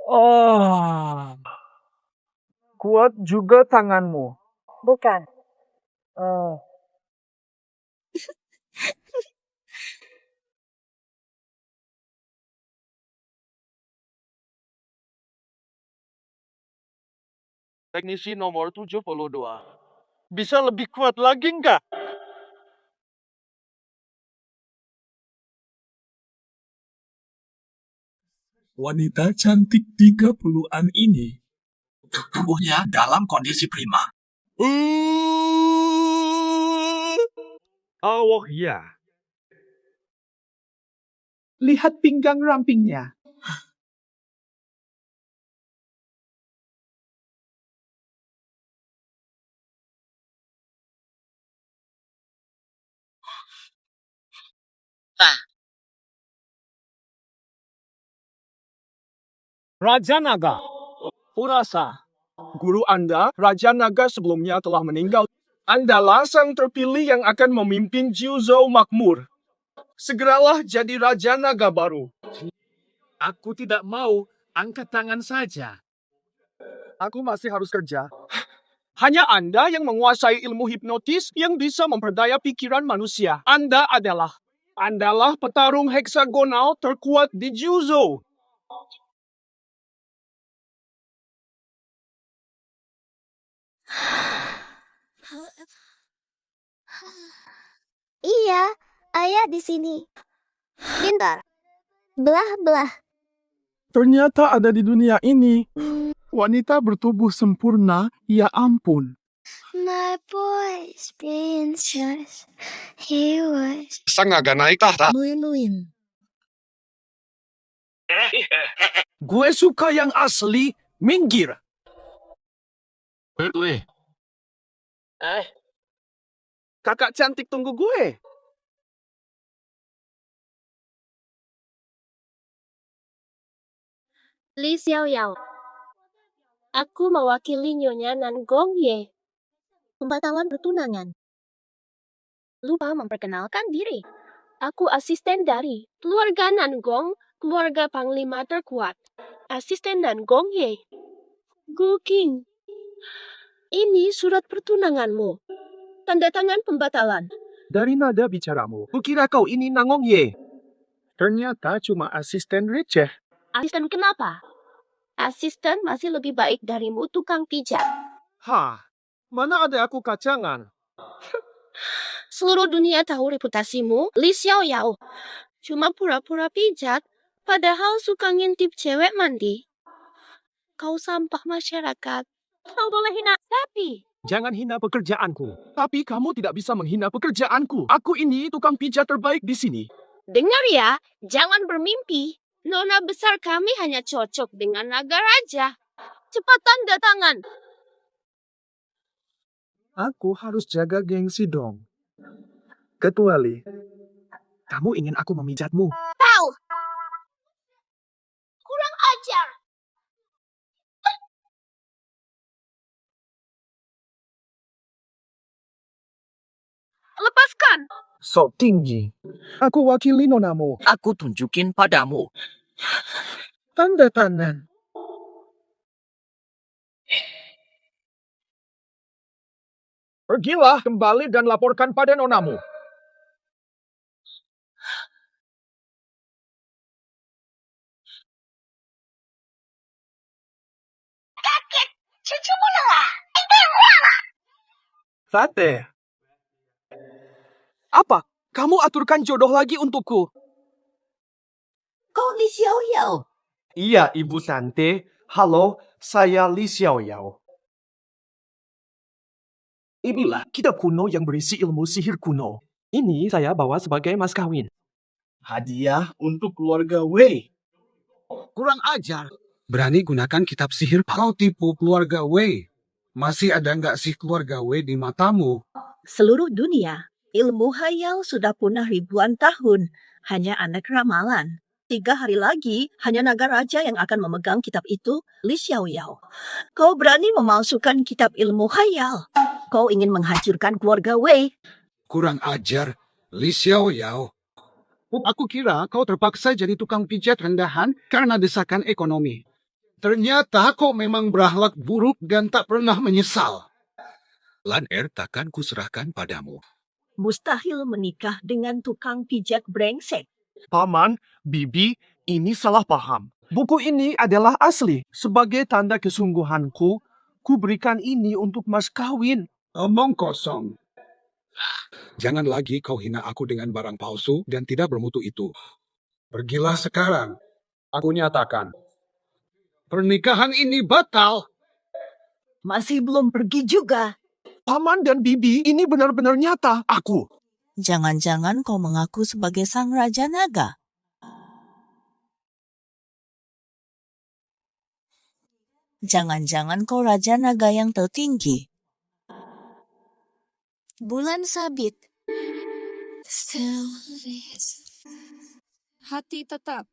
Oh, kuat juga tanganmu. Bukan. Oh. Teknisi nomor 72. Bisa lebih kuat lagi nggak? Wanita cantik 30-an ini, tubuhnya dalam kondisi prima. Oh ya. Lihat pinggang rampingnya. Raja Naga. Urasa. Guru Anda, Raja Naga sebelumnya telah meninggal. Andalah sang terpilih yang akan memimpin Jiuzhou Makmur. Segeralah jadi Raja Naga baru. Aku tidak mau, angkat tangan saja. Aku masih harus kerja. Hanya Anda yang menguasai ilmu hipnotis yang bisa memperdaya pikiran manusia. Anda adalah petarung heksagonal terkuat di Jiuzhou. Iya, ayah di sini. Pintar. Belah-belah. Ternyata ada di dunia ini. Wanita bertubuh sempurna, ya ampun. My boy's princess, he was... Sang naga naik tahta. Luin-luin. Gue suka yang asli, minggir. Kakak cantik tunggu gue. Li Xiaoyao. Aku mewakili Nyonya Nangong Ye. Pembatalan pertunangan. Lupa memperkenalkan diri. Aku asisten dari keluarga Nangong, keluarga panglima terkuat. Asisten Nangong Ye. Gu Qing. Ini surat pertunanganmu. Tanda tangan pembatalan. Dari nada bicaramu, kukira kau ini Nangong Ye. Ternyata cuma asisten receh. Asisten kenapa? Asisten masih lebih baik darimu tukang pijat. Hah, mana ada aku kacangan? Seluruh dunia tahu reputasimu, Li Xiaoyao. Cuma pura-pura pijat, padahal suka ngintip cewek mandi. Kau sampah masyarakat. Kau boleh hina sapi. Jangan hina pekerjaanku. Tapi kamu tidak bisa menghina pekerjaanku. Aku ini tukang pijat terbaik di sini. Dengar ya, jangan bermimpi. Nona besar kami hanya cocok dengan naga raja. Cepat tanda tangan. Aku harus jaga gengsi dong. Kecuali, kamu ingin aku memijatmu. Tahu. Kurang ajar. Lepaskan. Sok tinggi. Aku wakili nonamu. Aku tunjukin padamu. Tanda tangan. Pergilah kembali dan laporkan pada nonamu. Kakek, cucumu lelah. Sate. Apa? Kamu aturkan jodoh lagi untukku? Kau Li Xiaoyao. Iya, Ibu Tante. Halo, saya Li Xiaoyao. Inilah kitab kuno yang berisi ilmu sihir kuno. Ini saya bawa sebagai mas kawin. Hadiah untuk keluarga Wei. Kurang ajar. Berani gunakan kitab sihir, kau tipu keluarga Wei. Masih ada nggak sih keluarga Wei di matamu? Seluruh dunia, ilmu hayal sudah punah ribuan tahun. Hanya anak ramalan. 3 hari lagi, hanya naga raja yang akan memegang kitab itu, Li Xiaoyao. Kau berani memalsukan kitab ilmu hayal. Kau ingin menghancurkan keluarga Wei. Kurang ajar, Li Xiaoyao. Aku kira kau terpaksa jadi tukang pijat rendahan karena desakan ekonomi. Ternyata kau memang berakhlak buruk dan tak pernah menyesal. Lander takkan kuserahkan padamu. Mustahil menikah dengan tukang pijat brengsek. Paman, Bibi, ini salah paham. Buku ini adalah asli. Sebagai tanda kesungguhanku, ku berikan ini untuk mas kawin. Omong kosong. Jangan lagi kau hina aku dengan barang palsu dan tidak bermutu itu. Pergilah sekarang. Aku nyatakan. Pernikahan ini batal. Masih belum pergi juga. Paman dan Bibi, ini benar-benar nyata. Aku. Jangan-jangan kau mengaku sebagai sang Raja Naga. Jangan-jangan kau Raja Naga yang tertinggi. Bulan sabit. Hati tetap.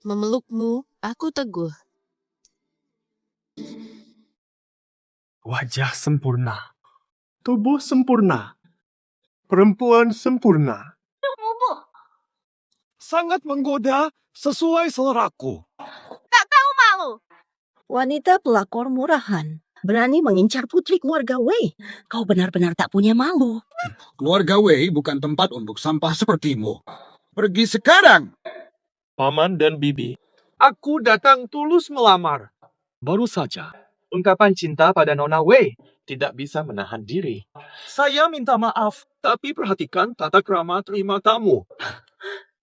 Memelukmu, aku teguh. Wajah sempurna. Tubuh sempurna. Perempuan sempurna. Sangat menggoda sesuai seleraku. Tak tahu malu. Wanita pelakor murahan. Berani mengincar putri keluarga Wei. Kau benar-benar tak punya malu. Keluarga Wei bukan tempat untuk sampah sepertimu. Pergi sekarang. Paman dan Bibi. Aku datang tulus melamar. Baru saja, ungkapan cinta pada Nona Wei. Tidak bisa menahan diri. Saya minta maaf, tapi perhatikan tata krama terima tamu.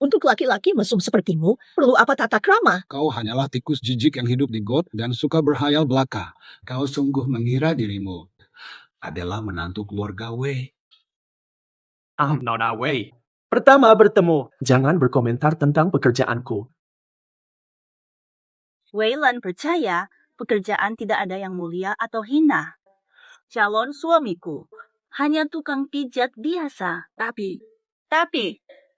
Untuk laki-laki mesum sepertimu, perlu apa tata krama? Kau hanyalah tikus jijik yang hidup di got dan suka berhayal belaka. Kau sungguh mengira dirimu adalah menantu keluarga Wei. Nona Wei. Pertama bertemu, jangan berkomentar tentang pekerjaanku. Wei Lan percaya pekerjaan tidak ada yang mulia atau hina. Calon suamiku hanya tukang pijat biasa. Tapi,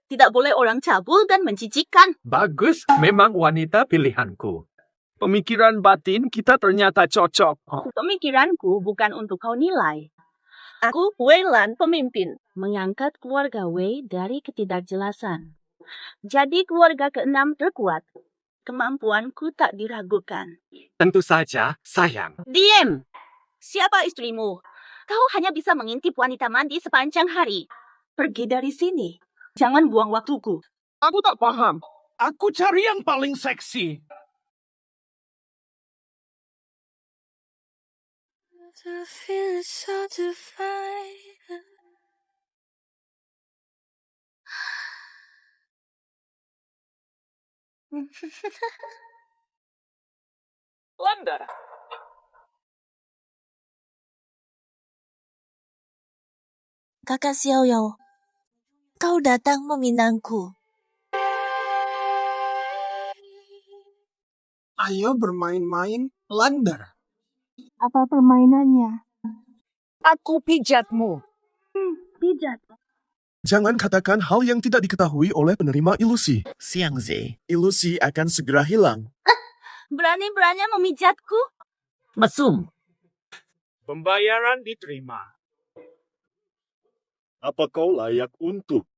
tidak boleh orang cabul dan menjijikkan. Bagus, memang wanita pilihanku. Pemikiran batin kita ternyata cocok. Pemikiranku bukan untuk kau nilai. Aku Wei Lan pemimpin. Mengangkat keluarga Wei dari ketidakjelasan. Jadi keluarga keenam terkuat. Kemampuanku tak diragukan. Tentu saja, sayang. Diam! Siapa istrimu? Kau hanya bisa mengintip wanita mandi sepanjang hari. Pergi dari sini. Jangan buang waktuku. Aku tak paham. Aku cari yang paling seksi. Landa. Kakak Xiao Yao, kau datang meminangku. Ayo bermain-main, Lander. Apa permainannya? Aku pijatmu. Pijat. Jangan katakan hal yang tidak diketahui oleh penerima ilusi. Siang Ze. Ilusi akan segera hilang. Berani-beraninya memijatku? Mesum. Pembayaran diterima. Apa kau layak untuk?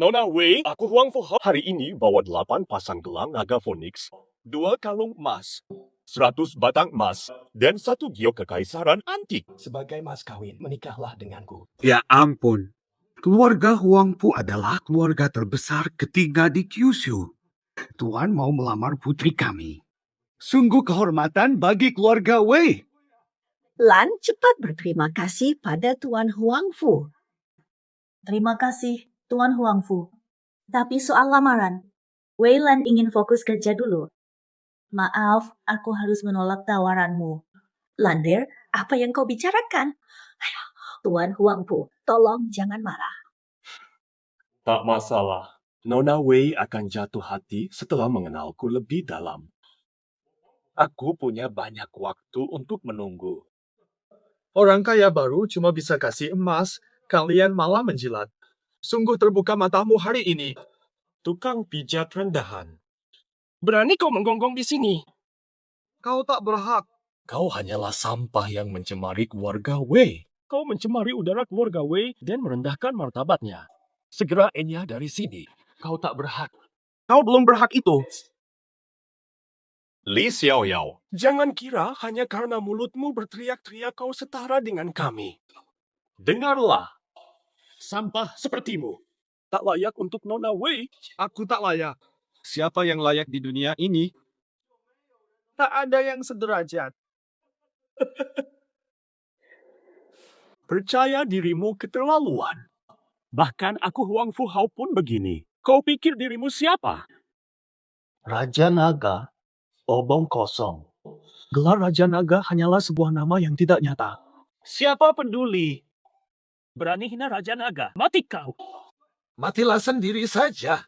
Nona Wei, aku Huang Fu hari ini bawa 8 pasang gelang naga Phoenix, 2 kalung emas, 100 batang emas, dan 1 giok kekaisaran antik. Sebagai mas kawin, menikahlah denganku. Ya ampun. Keluarga Huang Pu adalah keluarga terbesar ketiga di Kyushu. Tuan mau melamar putri kami. Sungguh kehormatan bagi keluarga Wei. Lan cepat berterima kasih pada Tuan Huang Fu. Terima kasih, Tuan Huang Fu. Tapi soal lamaran, Wei Lan ingin fokus kerja dulu. Maaf, aku harus menolak tawaranmu. Lander, apa yang kau bicarakan? Ayo, Tuan Huang Fu, tolong jangan marah. Tak masalah. Nona Wei akan jatuh hati setelah mengenalku lebih dalam. Aku punya banyak waktu untuk menunggu. Orang kaya baru cuma bisa kasih emas, kalian malah menjilat. Sungguh terbuka matamu hari ini. Tukang pijat rendahan. Berani kau menggonggong di sini? Kau tak berhak. Kau hanyalah sampah yang mencemari keluarga Wei. Kau mencemari udara keluarga Wei dan merendahkan martabatnya. Segera Enya dari sini. Kau tak berhak. Kau belum berhak itu. Li Xiaoyao, jangan kira hanya karena mulutmu berteriak-teriak kau setara dengan kami. Dengarlah, sampah sepertimu tak layak untuk Nona Wei. Aku tak layak. Siapa yang layak di dunia ini? Tak ada yang sederajat. Percaya dirimu keterlaluan. Bahkan aku Huang Fu Hao pun begini. Kau pikir dirimu siapa? Raja Naga, obong kosong. Gelar Raja Naga hanyalah sebuah nama yang tidak nyata. Siapa peduli? Berani hina Raja Naga. Mati kau. Matilah sendiri saja.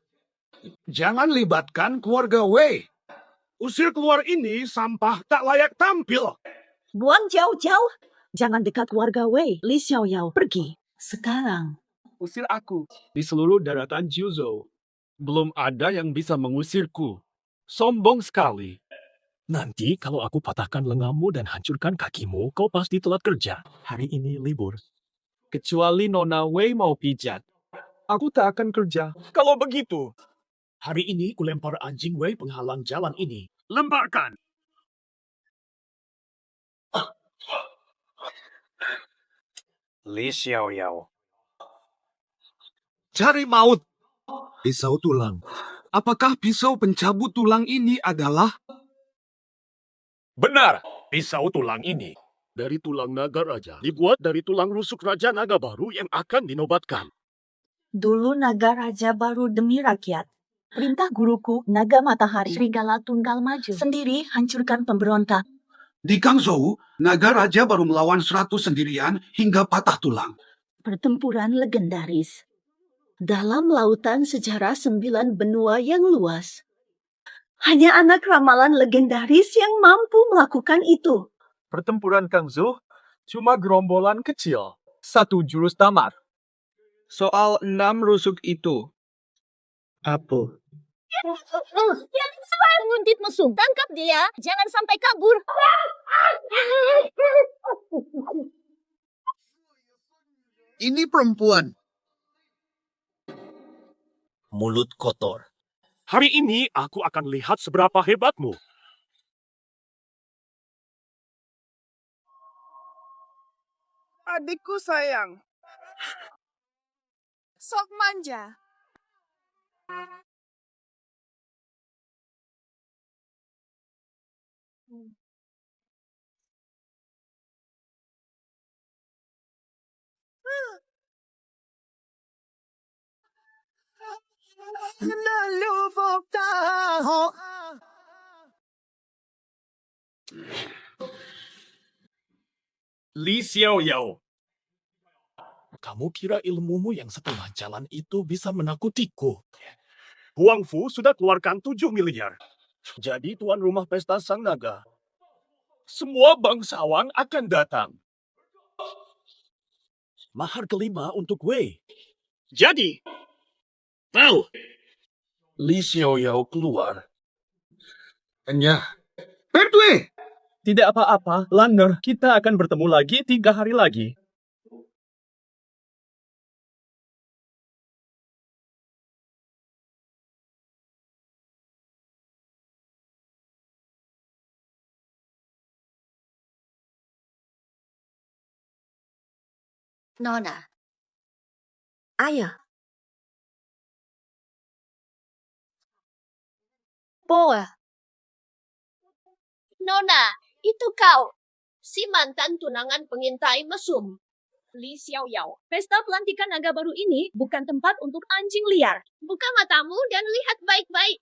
Jangan libatkan keluarga Wei. Usir keluar ini sampah tak layak tampil. Buang jauh-jauh. Jangan dekat keluarga Wei. Li Xiaoyao, pergi. Sekarang. Usir aku di seluruh daratan Jiuzhou. Belum ada yang bisa mengusirku. Sombong sekali. Nanti kalau aku patahkan lenganmu dan hancurkan kakimu, kau pasti telat kerja. Hari ini libur. Kecuali Nona Wei mau pijat. Aku tak akan kerja. Kalau begitu, hari ini kulempar anjing Wei penghalang jalan ini. Lemparkan! Li Xiaoyao. Cari maut. Pisau tulang. Apakah pisau pencabut tulang ini adalah... Benar, pisau tulang ini. Dari tulang naga raja. Dibuat dari tulang rusuk Raja Naga baru yang akan dinobatkan. Dulu naga raja baru demi rakyat. Perintah guruku, naga matahari, serigala tunggal maju. Sendiri hancurkan pemberontak. Di Guangzhou, naga raja baru melawan 100 sendirian hingga patah tulang. Pertempuran legendaris. Dalam lautan sejarah 9 benua yang luas. Hanya anak ramalan legendaris yang mampu melakukan itu. Pertempuran Guangzhou cuma gerombolan kecil. 1 jurus tamat. Soal 6 rusuk itu. Apa? Penguntit mesum, tangkap dia. Jangan sampai kabur. Ini perempuan. Mulut kotor. Hari ini aku akan lihat seberapa hebatmu. Adikku sayang. Sok manja. Li Xiaoyao. Kamu kira ilmumu yang setengah jalan itu bisa menakutiku? Huang Fu sudah keluarkan 7 miliar. Jadi tuan rumah pesta Sang Naga. Semua bangsawan akan datang. Mahar kelima untuk Wei. Jadi, tahu. Li Xiaoyao keluar. Enya. Pertwee! Tidak apa-apa, Lander. Kita akan bertemu lagi 3 hari lagi. Nona, Ayah, Boa. Nona, itu kau. Si mantan tunangan pengintai mesum. Li Xiaoyao. Pesta pelantikan naga baru ini bukan tempat untuk anjing liar. Buka matamu dan lihat baik-baik.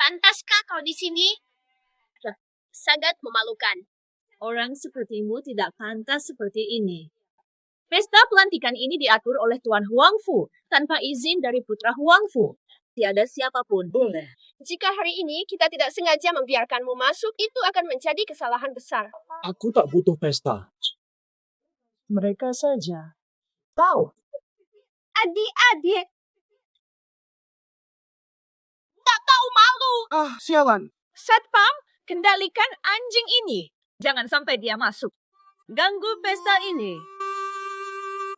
Pantaskah kau di sini? Sangat memalukan. Orang sepertimu tidak pantas seperti ini. Pesta pelantikan ini diatur oleh Tuan Huang Fu tanpa izin dari putra Huang Fu. Tiada siapapun boleh. Jika hari ini kita tidak sengaja membiarkanmu masuk, itu akan menjadi kesalahan besar. Aku tak butuh pesta. mereka saja. Tahu. Adik-adik. Tak tahu malu. Ah, sialan. Satpam, kendalikan anjing ini. Jangan sampai dia masuk. Ganggu pesta ini.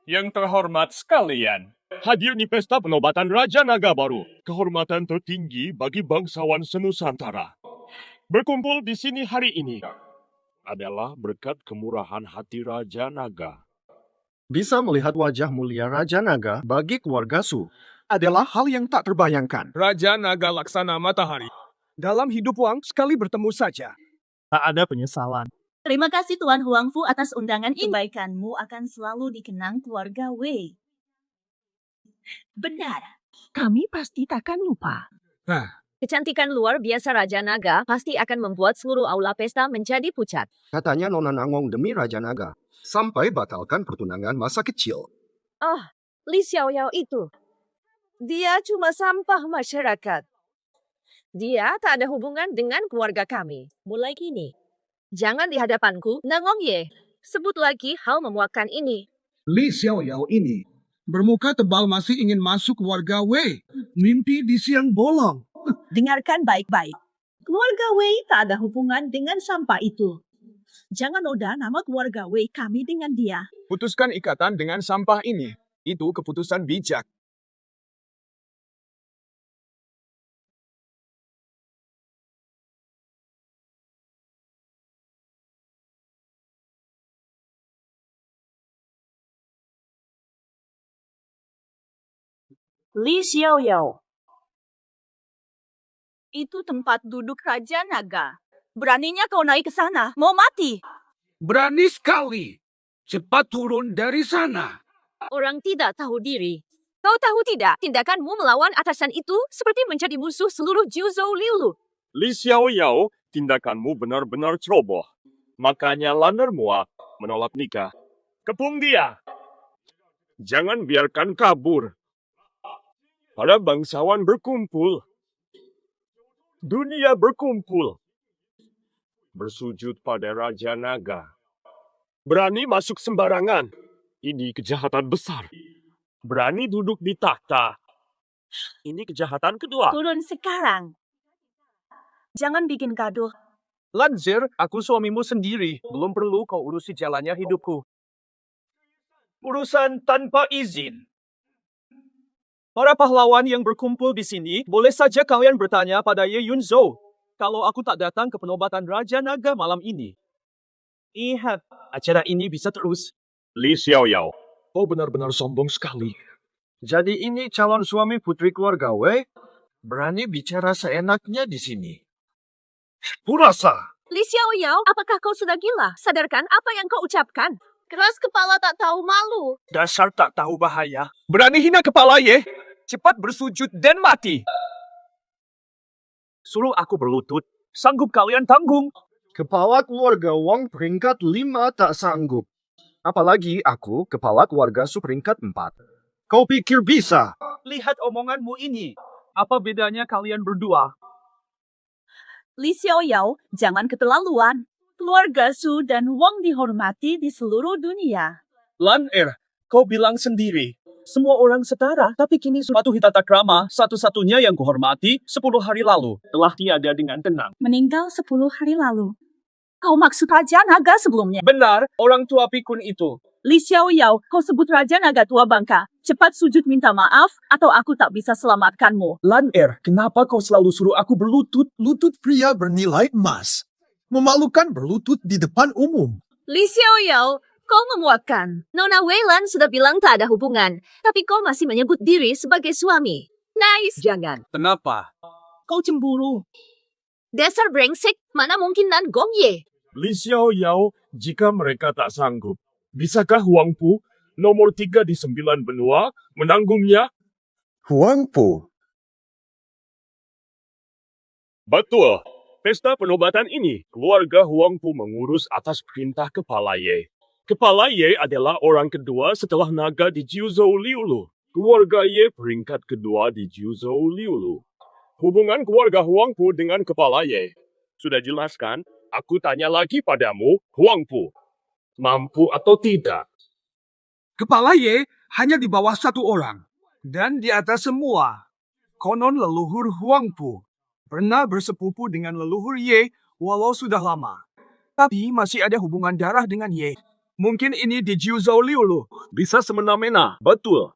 Yang terhormat sekalian, hadir di pesta penobatan Raja Naga baru. Kehormatan tertinggi bagi bangsawan senusantara. Berkumpul di sini hari ini adalah berkat kemurahan hati Raja Naga. Bisa melihat wajah mulia Raja Naga bagi keluarga Su adalah hal yang tak terbayangkan. Raja Naga Laksana Matahari. Dalam hidup Wang sekali bertemu saja. Tak ada penyesalan. Terima kasih Tuan Huangfu atas undangan ini. Kebaikanmu akan selalu dikenang keluarga Wei. Benar. Kami pasti takkan lupa. Kecantikan luar biasa Raja Naga pasti akan membuat seluruh aula pesta menjadi pucat. Katanya Nona Nangong demi Raja Naga. Sampai batalkan pertunangan masa kecil. Oh, Li Xiaoyao itu. Dia cuma sampah masyarakat. Dia tak ada hubungan dengan keluarga kami. Mulai kini, jangan di hadapanku, Nangong Ye. Sebut lagi hal memuakkan ini. Li Xiaoyao ini bermuka tebal masih ingin masuk keluarga Wei. Mimpi di siang bolong. Dengarkan baik-baik. Keluarga Wei tak ada hubungan dengan sampah itu. Jangan noda nama keluarga Wei kami dengan dia. Putuskan ikatan dengan sampah ini. Itu keputusan bijak. Li Xiaoyao. Itu tempat duduk Raja Naga. Beraninya kau naik ke sana, mau mati. Berani sekali. Cepat turun dari sana. Orang tidak tahu diri. Kau tahu tidak, tindakanmu melawan atasan itu seperti menjadi musuh seluruh Juzhou Liulu. Li Xiaoyao, tindakanmu benar-benar ceroboh. Makanya Laner Mua menolak nikah. Kepung dia. Jangan biarkan kabur. Para bangsawan berkumpul. Dunia berkumpul. Bersujud pada Raja Naga. Berani masuk sembarangan. Ini kejahatan besar. Berani duduk di takhta. Ini kejahatan kedua. Turun sekarang. Jangan bikin gaduh. Lanzir, aku suamimu sendiri. Belum perlu kau urusi jalannya hidupku. Urusan tanpa izin. Para pahlawan yang berkumpul di sini, boleh saja kalian bertanya pada Ye Yunzhou. Kalau aku tak datang ke penobatan Raja Naga malam ini. Lihat, acara ini bisa terus. Li Xiaoyao, kau benar-benar sombong sekali. Jadi ini calon suami putri keluarga Wei? Berani bicara seenaknya di sini. Purasa. Li Xiaoyao, apakah kau sudah gila? Sadarkan apa yang kau ucapkan. Keras kepala tak tahu malu. Dasar tak tahu bahaya. Berani hina kepala Ye? Cepat bersujud dan mati. Suruh aku berlutut. Sanggup kalian tanggung. Kepala keluarga Wang peringkat 5 tak sanggup. Apalagi aku kepala keluarga Su peringkat 4. Kau pikir bisa? Lihat omonganmu ini. Apa bedanya kalian berdua? Li Xiaoyao, jangan keterlaluan. Keluarga Su dan Wang dihormati di seluruh dunia. Lan kau bilang sendiri. Semua orang setara, tapi kini sepatuhi tata krama satu-satunya yang kuhormati 10 hari lalu telah tiada dengan tenang. Meninggal 10 hari lalu. Kau maksud Raja Naga sebelumnya? Benar, orang tua pikun itu. Li Xiaoyao, kau sebut Raja Naga tua bangka. Cepat sujud minta maaf, atau aku tak bisa selamatkanmu. Lan kenapa kau selalu suruh aku berlutut? Lutut pria bernilai emas. Memalukan berlutut di depan umum. Li Xiaoyao, kau memuakkan. Nona Weilan sudah bilang tak ada hubungan, tapi kau masih menyebut diri sebagai suami. Nice. Jangan. Kenapa? Kau cemburu. Dasar brengsek, mana mungkin Nan Gong Ye? Li Xiaoyao, jika mereka tak sanggup, bisakah Huang Pu, nomor 3 di 9 benua, menanggungnya? Huang Pu. Betul. Pesta penobatan ini, keluarga Huang Pu mengurus atas perintah Kepala Ye. Kepala Ye adalah orang kedua setelah naga di Juzhou Liulu. Keluarga Ye peringkat kedua di Juzhou Liulu. Hubungan keluarga Huang Pu dengan Kepala Ye. Sudah jelas kan? Aku tanya lagi padamu, Huang Pu. Mampu atau tidak? Kepala Ye hanya di bawah satu orang. Dan di atas semua. Konon leluhur Huang Pu pernah bersepupu dengan leluhur Ye walau sudah lama. Tapi masih ada hubungan darah dengan Ye. Mungkin ini di Jiuzhou Liu lu. Bisa semena-mena. Betul.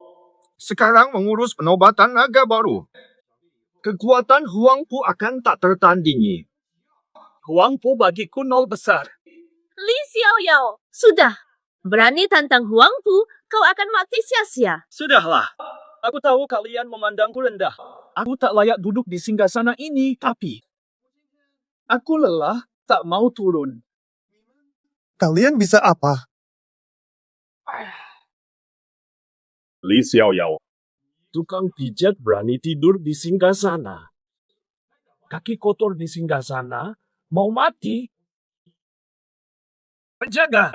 Sekarang mengurus penobatan naga baru. Kekuatan Huangpu akan tak tertandingi. Huangpu bagiku 0 besar. Li Xiaoyao, sudah. Berani tantang Huangpu, kau akan mati sia-sia. Sudahlah. Aku tahu kalian memandangku rendah. Aku tak layak duduk di singgasana ini, tapi aku lelah, tak mau turun. Kalian bisa apa? Li Xiaoyao, tukang pijat berani tidur di singgasana. Kaki kotor di singgasana, mau mati. Penjaga!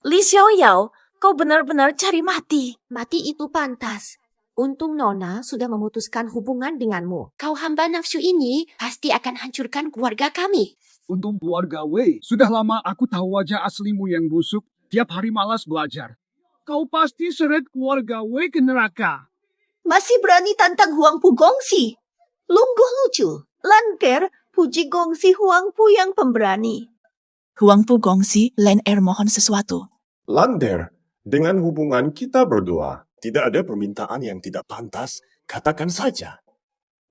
Li Xiaoyao, kau benar-benar cari mati. Mati itu pantas. Untung Nona sudah memutuskan hubungan denganmu. Kau hamba nafsu ini pasti akan hancurkan keluarga kami. Untung keluarga Wei. Sudah lama aku tahu wajah aslimu yang busuk. Tiap hari malas belajar. Kau pasti seret keluarga Wei ke neraka. Masih berani tantang Huangpu Gongsi. Lungguh lucu. Lanker, puji Gongsi Huangpu yang pemberani. Huangpu Gongsi, Lan Er mohon sesuatu. Lander, dengan hubungan kita berdua, tidak ada permintaan yang tidak pantas. Katakan saja.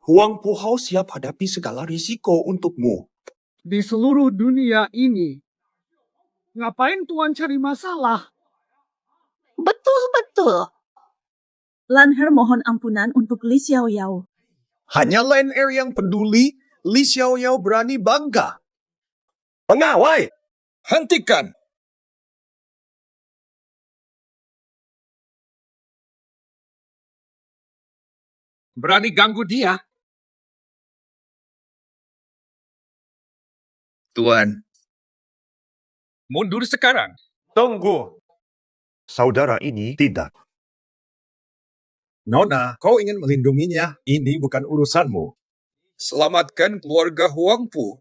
Huangpu Hao siap hadapi segala risiko untukmu. Di seluruh dunia ini. Ngapain Tuan cari masalah? Betul-betul. Lanher mohon ampunan untuk Li Xiaoyao. Hanya Lan Er yang peduli, Li Xiaoyao berani bangga. Pengawai! Hentikan! Berani ganggu dia? Tuan. Mundur sekarang. Tunggu. Saudara ini tidak. Nona, kau ingin melindunginya. Ini bukan urusanmu. Selamatkan keluarga Huangpu.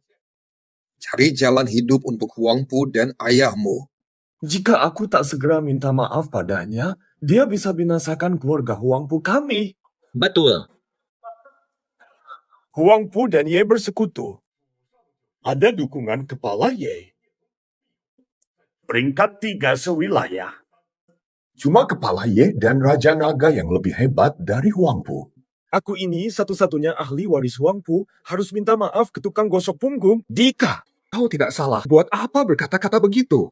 Cari jalan hidup untuk Huangpu dan ayahmu. Jika aku tak segera minta maaf padanya, dia bisa binasakan keluarga Huangpu kami. Betul. Huangpu dan Ye bersekutu. Ada dukungan kepala Ye. Peringkat 3 sewilayah. Cuma kepala Ye dan Raja Naga yang lebih hebat dari Huangpu. Aku ini satu-satunya ahli waris Huangpu harus minta maaf ke tukang gosok punggung. Dika, kau tidak salah. Buat apa berkata-kata begitu?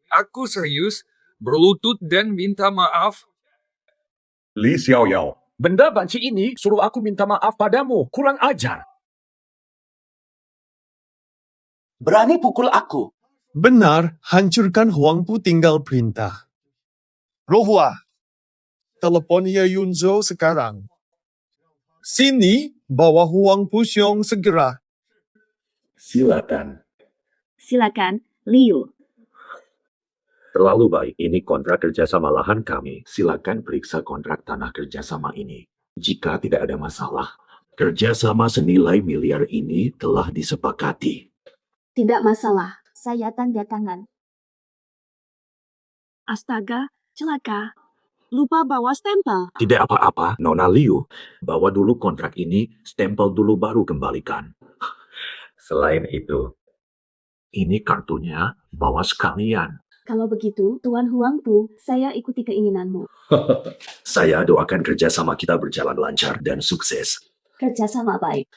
Aku serius, berlutut dan minta maaf. Li Xiaoyao. Benda banci ini suruh aku minta maaf padamu. Kurang ajar. Berani pukul aku. Benar, hancurkan Huangpu tinggal perintah. Rohua, telepon Ye Yunzhou sekarang. Sini, bawa Huangpu Xiong segera. Silakan. Silakan, Liu. Terlalu baik, ini kontrak kerjasama lahan kami. Silakan periksa kontrak tanah kerjasama ini. Jika tidak ada masalah, kerjasama senilai miliar ini telah disepakati. Tidak masalah, saya tanda tangan. Astaga, celaka. Lupa bawa stempel. Tidak apa-apa, Nona Liu. Bawa dulu kontrak ini, stempel dulu baru kembalikan. Selain itu, ini kartunya, bawa sekalian. Kalau begitu, Tuan Huangpu, saya ikuti keinginanmu. Saya doakan kerjasama kita berjalan lancar dan sukses. Kerjasama baik.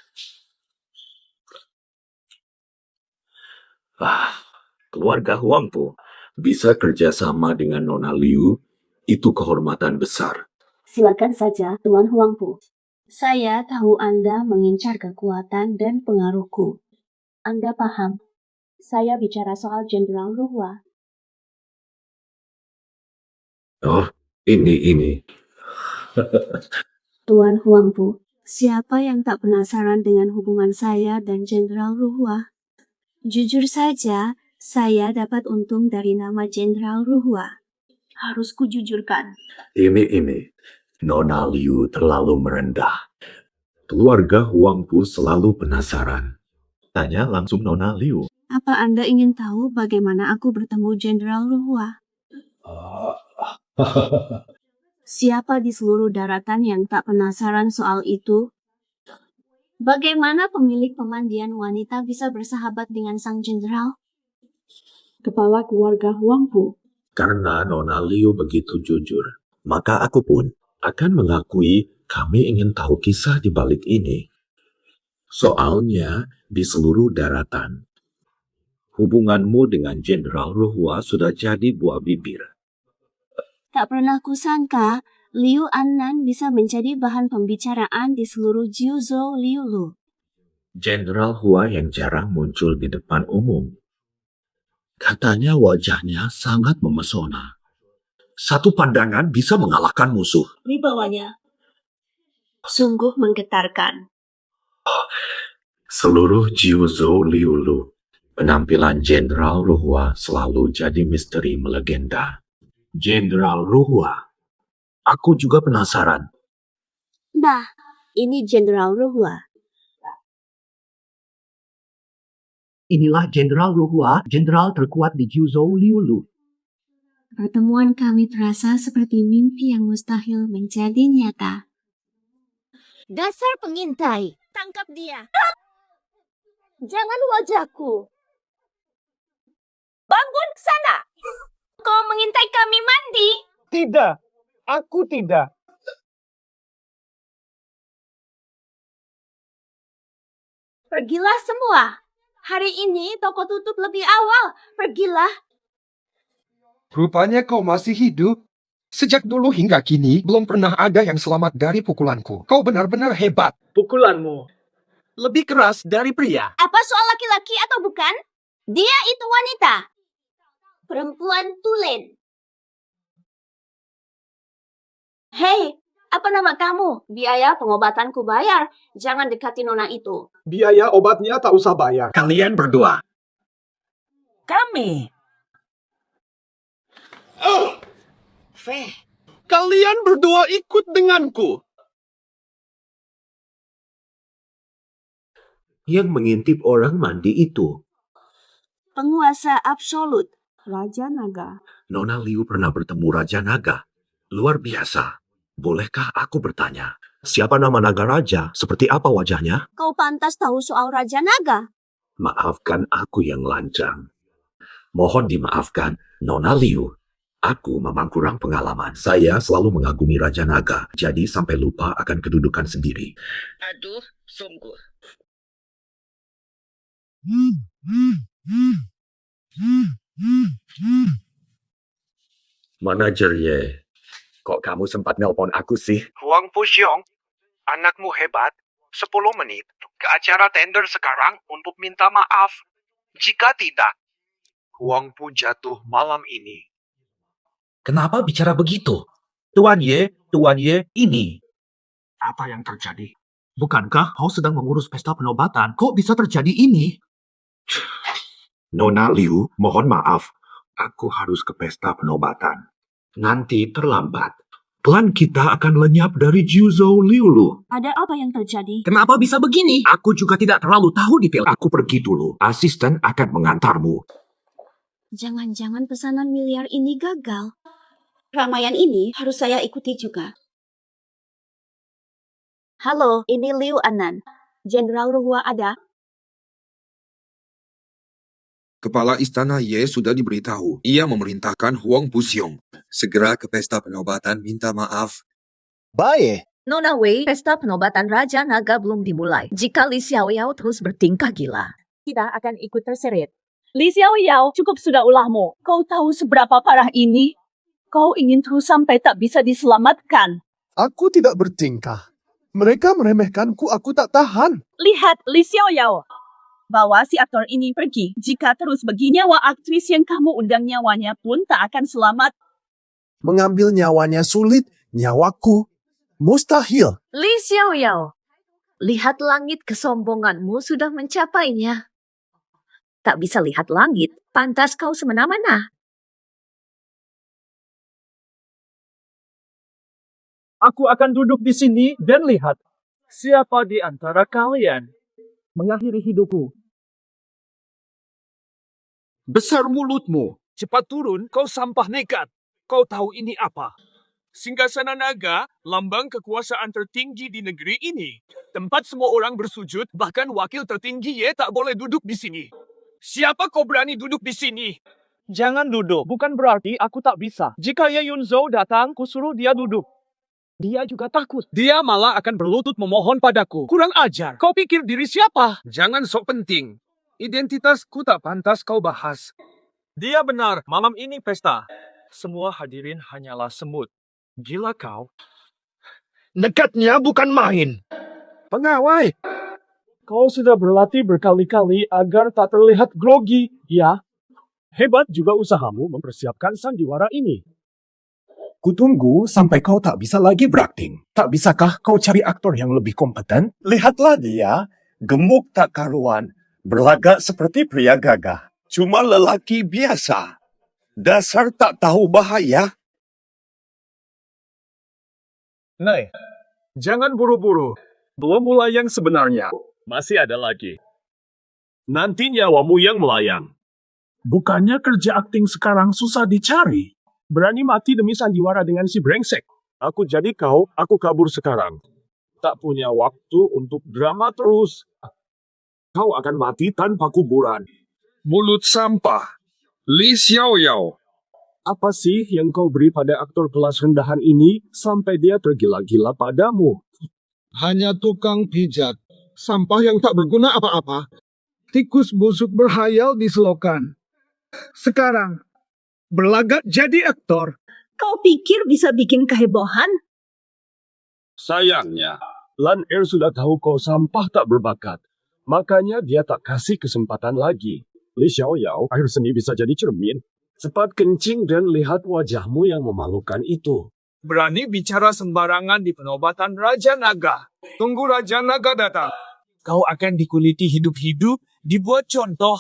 Keluarga Huangpu bisa kerjasama dengan Nona Liu, itu kehormatan besar. Silakan saja, Tuan Huangpu. Saya tahu Anda mengincar kekuatan dan pengaruhku. Anda paham. Saya bicara soal Jenderal Ruhua. Oh, ini. Tuan Huangpu, siapa yang tak penasaran dengan hubungan saya dan Jenderal Ruhua? Jujur saja, saya dapat untung dari nama Jenderal Ruhua. Harus kujujurkan. Ini. Nona Liu terlalu merendah. Keluarga Huangpu selalu penasaran. Tanya langsung Nona Liu. Apa Anda ingin tahu bagaimana aku bertemu Jenderal Ruhua? Siapa di seluruh daratan yang tak penasaran soal itu? Bagaimana pemilik pemandian wanita bisa bersahabat dengan sang jenderal? Kepala keluarga Huangpu. Karena Nona Liu begitu jujur, maka aku pun akan mengakui kami ingin tahu kisah di balik ini. Soalnya, di seluruh daratan, hubunganmu dengan Jenderal Ruhua sudah jadi buah bibir. Tak pernah kusangka Liu Annan bisa menjadi bahan pembicaraan di seluruh Jiuzhou Liulu. Jenderal Hua yang jarang muncul di depan umum. Katanya wajahnya sangat memesona. Satu pandangan bisa mengalahkan musuh. Wibawanya sungguh menggetarkan. Seluruh Jiuzhou Liulu, penampilan Jenderal Ruhua selalu jadi misteri melegenda. Jenderal Ruhua. Aku juga penasaran. Nah, ini Jenderal Ruhua. Inilah Jenderal Ruhua, jenderal terkuat di Jiuzhou Liulu. Pertemuan kami terasa seperti mimpi yang mustahil menjadi nyata. Dasar pengintai, tangkap dia. Jangan wajahku. Bangun sana. Kau mengintai kami mandi. Tidak, aku tidak. Pergilah semua. Hari ini toko tutup lebih awal. Pergilah. Rupanya kau masih hidup. Sejak dulu hingga kini, belum pernah ada yang selamat dari pukulanku. Kau benar-benar hebat. Pukulanmu lebih keras dari pria. Apa soal laki-laki atau bukan? Dia itu wanita. Perempuan tulen. Hei, apa nama kamu? Biaya pengobatanku bayar. Jangan dekati nona itu. Biaya obatnya tak usah bayar. Kalian berdua. Kami. Kalian berdua ikut denganku. Yang mengintip orang mandi itu. Penguasa absolut. Raja Naga. Nona Liu pernah bertemu Raja Naga. Luar biasa. Bolehkah aku bertanya? Siapa nama naga raja? Seperti apa wajahnya? Kau pantas tahu soal Raja Naga. Maafkan aku yang lancang. Mohon dimaafkan, Nona Liu. Aku memang kurang pengalaman. Saya selalu mengagumi Raja Naga, jadi sampai lupa akan kedudukan sendiri. Aduh, sungguh. Manajer Ye, kok kamu sempat nelpon aku sih? Huangpu Xiong, anakmu hebat. 10 menit ke acara tender sekarang untuk minta maaf. Jika tidak, Huangpu jatuh malam ini. Kenapa bicara begitu? Tuan Ye, ini. Apa yang terjadi? Bukankah kau sedang mengurus pesta penobatan? Kok bisa terjadi ini? Nona Liu, mohon maaf. Aku harus ke pesta penobatan. Nanti terlambat. Klan kita akan lenyap dari Jiuzhou Liulu. Ada apa yang terjadi? Kenapa bisa begini? Aku juga tidak terlalu tahu detail. Aku pergi dulu. Asisten akan mengantarmu. Jangan-jangan pesanan miliar ini gagal. Ramaian ini harus saya ikuti juga. Halo, ini Liu Annan. Jenderal Ruhua ada? Kepala Istana Ye sudah diberitahu. Ia memerintahkan Huangpu Xiong segera ke pesta penobatan minta maaf. Baik. Nona Wei, pesta penobatan Raja Naga belum dimulai. Jika Li Xiaoyao terus bertingkah gila, Kita akan ikut terseret. Li Xiaoyao, cukup sudah ulahmu. Kau tahu seberapa parah ini? Kau ingin terus sampai tak bisa diselamatkan. Aku tidak bertingkah. Mereka meremehkanku, aku tak tahan. Lihat, Li Xiaoyao. Bawa si aktor ini pergi. Jika terus begini, nyawa aktris yang kamu undang nyawanya pun tak akan selamat. Mengambil nyawanya sulit, nyawaku mustahil. Li Xiaoyao, lihat langit, kesombonganmu sudah mencapainya. Tak bisa lihat langit, pantas kau semena-mena. Aku akan duduk di sini dan lihat siapa di antara kalian mengakhiri hidupku. Besar mulutmu. Cepat turun, kau sampah nekat. Kau tahu ini apa? Singgasana naga, lambang kekuasaan tertinggi di negeri ini. Tempat semua orang bersujud, bahkan wakil tertinggi Ye tak boleh duduk di sini. Siapa kau berani duduk di sini? Jangan duduk, bukan berarti aku tak bisa. Jika Ye Yunzhou datang, kusuruh dia duduk. Dia juga takut. Dia malah akan berlutut memohon padaku. Kurang ajar. Kau pikir diri siapa? Jangan sok penting. Identitasku tak pantas kau bahas. Dia benar, malam ini pesta. Semua hadirin hanyalah semut. Gila kau. Nekatnya bukan main. Pengawai. Kau sudah berlatih berkali-kali agar tak terlihat grogi, ya? Hebat juga usahamu mempersiapkan sandiwara ini. Kutunggu sampai kau tak bisa lagi berakting. Tak bisakah kau cari aktor yang lebih kompeten? Lihatlah dia, gemuk tak karuan, berlagak seperti pria gagah. Cuma lelaki biasa. Dasar tak tahu bahaya. Nay, jangan buru-buru. Belum mulai yang sebenarnya. Masih ada lagi. Nanti nyawamu yang melayang. Bukannya kerja akting sekarang susah dicari? Berani mati demi sandiwara dengan si brengsek. Aku jadi kau, aku kabur sekarang. Tak punya waktu untuk drama terus. Kau akan mati tanpa kuburan. Mulut sampah. Li Xiaoyao. Apa sih yang kau beri pada aktor kelas rendahan ini sampai dia tergila-gila padamu? Hanya tukang pijat. Sampah yang tak berguna apa-apa. Tikus busuk berhayal di selokan. Sekarang, berlagak jadi aktor. Kau pikir bisa bikin kehebohan? Sayangnya, Lan Er sudah tahu kau sampah tak berbakat. Makanya dia tak kasih kesempatan lagi. Li Xiaoyao, air seni bisa jadi cermin. Cepat kencing dan lihat wajahmu yang memalukan itu. Berani bicara sembarangan di penobatan Raja Naga. Tunggu Raja Naga datang. Kau akan dikuliti hidup-hidup, dibuat contoh.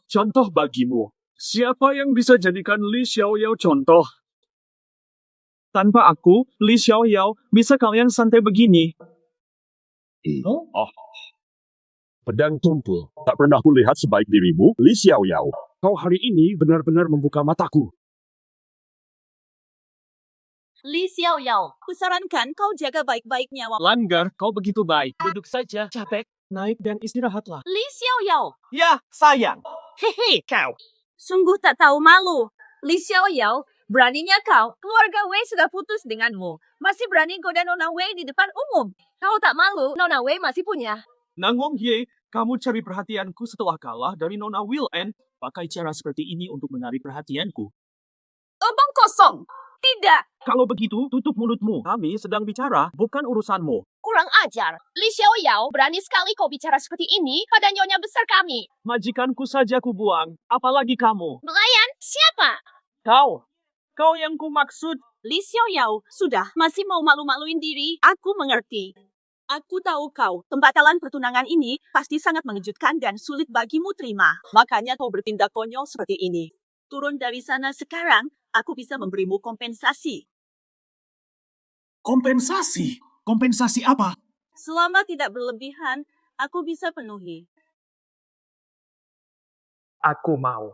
Contoh bagimu. Siapa yang bisa jadikan Li Xiaoyao contoh? Tanpa aku, Li Xiaoyao, bisa kalian santai begini. Pedang tumpul. Tak pernah kulihat sebaik dirimu, Li Xiaoyao. Kau hari ini benar-benar membuka mataku. Li Xiaoyao, kusarankan kau jaga baik-baik nyawa. Langgar, kau begitu baik. Duduk saja, capek. Naik dan istirahatlah. Li Xiaoyao. Ya, sayang. Hehe, kau. Sungguh tak tahu malu. Li Xiaoyao, beraninya kau. Keluarga Wei sudah putus denganmu. Masih berani goda Nona Wei di depan umum. Kau tak malu, Nona Wei masih punya. Nangong Ye, kamu cari perhatianku setelah kalah dari Nona Willen. Pakai cara seperti ini untuk menarik perhatianku. Omong kosong. Tidak. Kalau begitu, tutup mulutmu. Kami sedang bicara, bukan urusanmu. Kurang ajar. Li Xiaoyao, berani sekali kau bicara seperti ini pada nyonya besar kami. Majikanku saja ku buang, apalagi kamu. Melayan, siapa? Kau yang ku maksud. Li Xiaoyao, sudah masih mau malu-maluin diri. Aku mengerti. Aku tahu kau, pembatalan pertunangan ini pasti sangat mengejutkan dan sulit bagimu terima. Makanya kau bertindak konyol seperti ini. Turun dari sana sekarang, aku bisa memberimu kompensasi. Kompensasi? Kompensasi apa? Selama tidak berlebihan, aku bisa penuhi. Aku mau.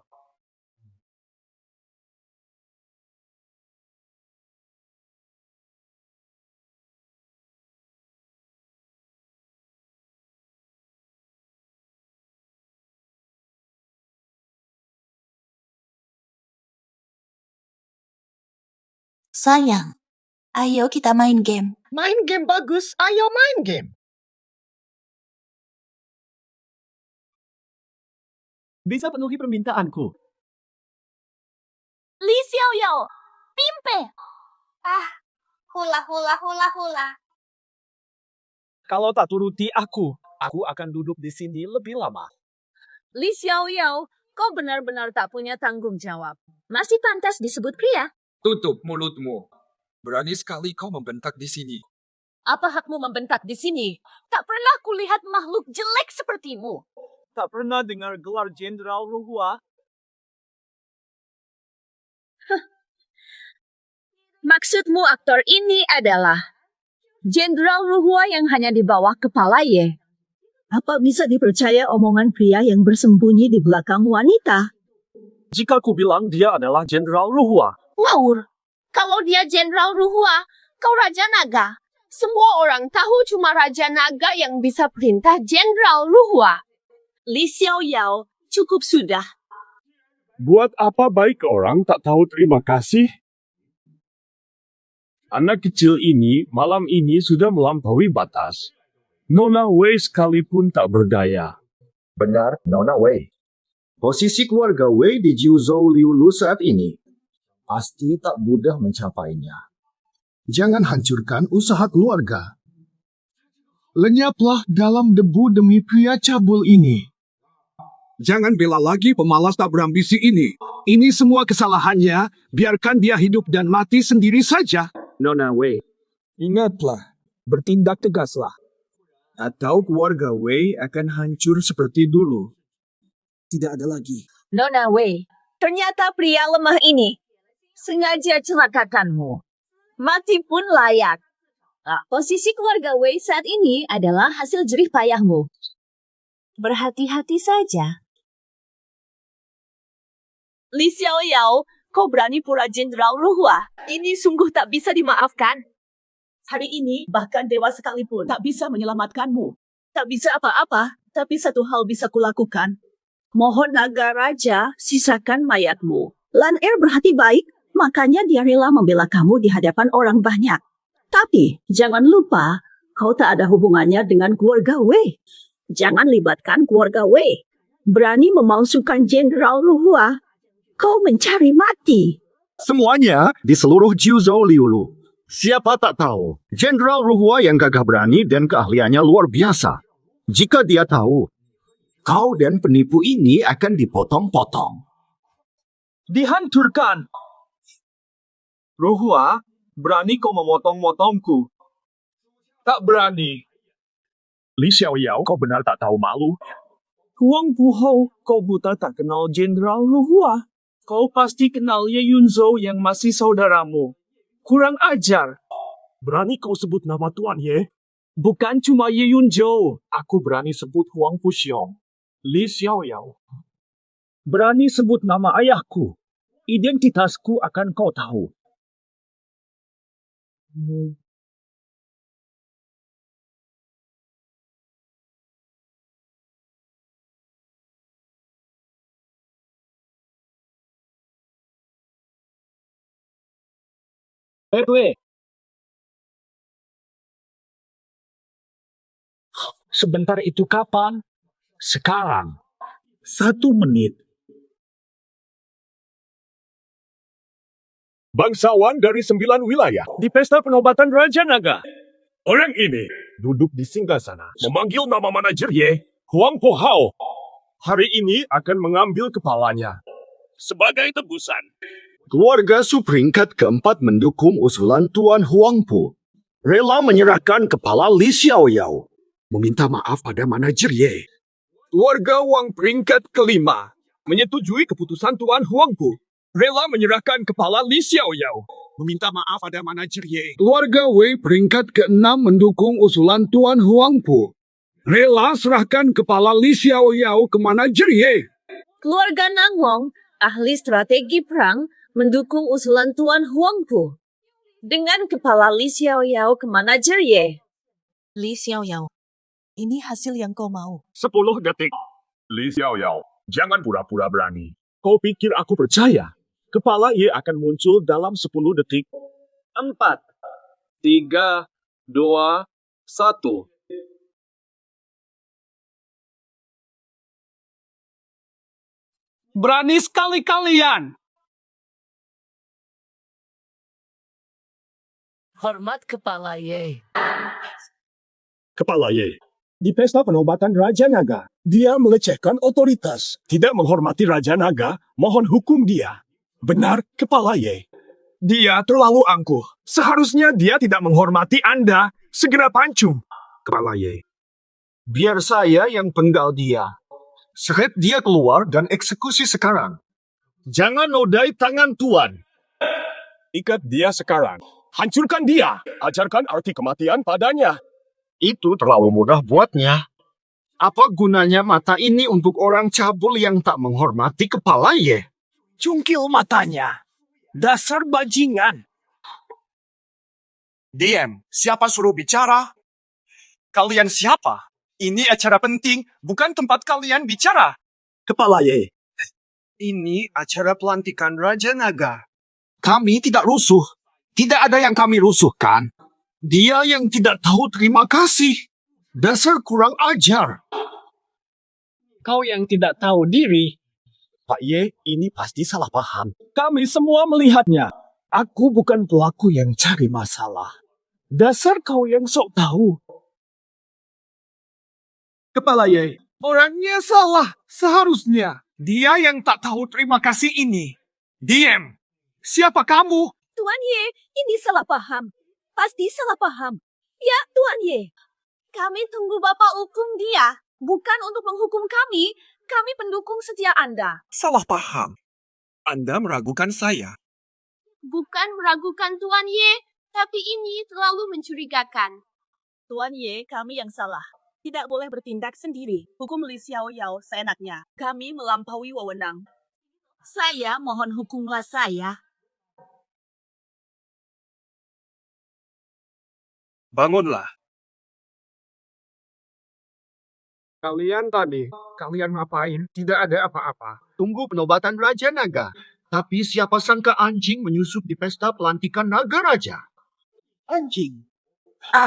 Sayang, ayo kita main game. Main game bagus, ayo main game. Bisa penuhi permintaanku. Li Xiaoyao, pimpe. Hula hula hula hula. Kalau tak turuti aku akan duduk di sini lebih lama. Li Xiaoyao, kau benar-benar tak punya tanggung jawab. Masih pantas disebut pria. Tutup mulutmu. Berani sekali kau membentak di sini. Apa hakmu membentak di sini? Tak pernah kulihat makhluk jelek sepertimu. Tak pernah dengar gelar Jenderal Ruhua. Maksudmu aktor ini adalah Jenderal Ruhua yang hanya di bawah kepala Ye. Apa bisa dipercaya omongan pria yang bersembunyi di belakang wanita? Jika ku bilang dia adalah Jenderal Ruhua. Ngawur. Kalau dia Jenderal Ruhua, kau Raja Naga. Semua orang tahu cuma Raja Naga yang bisa perintah Jenderal Ruhua. Li Xiaoyao, cukup sudah. Buat apa baik orang tak tahu terima kasih? Anak kecil ini malam ini sudah melampaui batas. Nona Wei sekalipun tak berdaya. Benar, Nona Wei. Posisi keluarga Wei di Jiuzhou Liulu saat ini pasti tak mudah mencapainya. Jangan hancurkan usaha keluarga. Lenyaplah dalam debu demi pria cabul ini. Jangan bela lagi pemalas tak berambisi ini. Ini semua kesalahannya, biarkan dia hidup dan mati sendiri saja. Nona Wei, ingatlah, bertindak tegaslah. Atau keluarga Wei akan hancur seperti dulu. Tidak ada lagi. Nona Wei, ternyata pria lemah ini sengaja celakakanmu. Mati pun layak. Posisi keluarga Wei saat ini adalah hasil jerih payahmu. Berhati-hati saja. Li Xiaoyao, kau berani pura Jenderal Ruhua. Ini sungguh tak bisa dimaafkan. Hari ini, bahkan dewa sekalipun tak bisa menyelamatkanmu. Tak bisa apa-apa, tapi satu hal bisa kulakukan. Mohon naga raja, sisakan mayatmu. Lan Er berhati baik, makanya dia rela membela kamu di hadapan orang banyak. Tapi, jangan lupa, kau tak ada hubungannya dengan keluarga Wei. Jangan libatkan keluarga Wei. Berani memalsukan Jenderal Ruhua, kau mencari mati. Semuanya di seluruh Jiuzhou Liulu. Siapa tak tahu, Jenderal Ruhua yang gagah berani dan keahliannya luar biasa. Jika dia tahu, kau dan penipu ini akan dipotong-potong. Dihancurkan. Ruhua, berani kau memotong-motongku? Tak berani. Li Xiaoyao, kau benar tak tahu malu. Huang Puhou, kau buta tak kenal Jenderal Ruhua. Kau pasti kenal Ye Yunzhou yang masih saudaramu. Kurang ajar. Berani kau sebut nama Tuan Ye? Bukan cuma Ye Yunzhou. Aku berani sebut Huang Puxiong. Li Xiaoyao. Berani sebut nama ayahku. Identitasku akan kau tahu. Wei. Sebentar itu kapan? Sekarang. 1 menit. Bangsawan dari 9 wilayah Di pesta penobatan Raja Naga. Orang ini duduk di singgasana memanggil nama manajer Ye, Huang Puhou. Hari ini akan mengambil kepalanya sebagai tebusan. Keluarga seperingkat keempat mendukung usulan Tuan Huang Pu. Rela menyerahkan kepala Li Xiaoyao. Meminta maaf pada manajer Ye. Keluarga Wang peringkat kelima menyetujui keputusan Tuan Huang Pu. Rela menyerahkan kepala Li Xiaoyao. Meminta maaf pada manajer Ye. Keluarga Wei peringkat ke-6 mendukung usulan Tuan Huang Pu. Rela serahkan kepala Li Xiaoyao ke manajer Ye. Keluarga Nang Wong, ahli strategi perang, mendukung usulan Tuan Huang Pu. Dengan kepala Li Xiaoyao ke manajer Ye. Li Xiaoyao, ini hasil yang kau mau. 10 detik. Li Xiaoyao, jangan pura-pura berani. Kau pikir aku percaya? Kepala Ye akan muncul dalam 10 detik. 4, 3, 2, 1. Berani sekali kalian. Hormat kepala Ye. Kepala Ye. Di pesta penobatan Raja Naga, dia melecehkan otoritas. Tidak menghormati Raja Naga, mohon hukum dia. Benar, Kepala Ye. Dia terlalu angkuh. Seharusnya dia tidak menghormati Anda. Segera pancung. Kepala Ye. Biar saya yang penggal dia. Seret dia keluar dan eksekusi sekarang. Jangan nodai tangan Tuan. Ikat dia sekarang. Hancurkan dia. Ajarkan arti kematian padanya. Itu terlalu mudah buatnya. Apa gunanya mata ini untuk orang cabul yang tak menghormati kepala Ye? Cungkil matanya. Dasar bajingan. Diam. Siapa suruh bicara? Kalian siapa? Ini acara penting, bukan tempat kalian bicara. Kepala Ye. Ini acara pelantikan Raja Naga. Kami tidak rusuh. Tidak ada yang kami rusuhkan. Dia yang tidak tahu terima kasih. Dasar kurang ajar. Kau yang tidak tahu diri. Pak Ye, ini pasti salah paham. Kami semua melihatnya. Aku bukan pelaku yang cari masalah. Dasar kau yang sok tahu. Kepala Ye, orangnya salah. Seharusnya dia yang tak tahu terima kasih ini. Diam. Siapa kamu? Tuan Ye, ini salah paham. Pasti salah paham. Ya, Tuan Ye. Kami tunggu Bapak hukum dia. Bukan untuk menghukum kami. Kami pendukung setia Anda. Salah paham. Anda meragukan saya. Bukan meragukan Tuan Ye, tapi ini terlalu mencurigakan. Tuan Ye, kami yang salah. Tidak boleh bertindak sendiri. Hukum Li Xiao Yao seenaknya. Kami melampaui wewenang. Saya mohon hukumlah saya. Bangunlah. Kalian ngapain? Tidak ada apa-apa. Tunggu penobatan Raja Naga. Tapi siapa sangka anjing menyusup di pesta pelantikan Naga Raja? Anjing.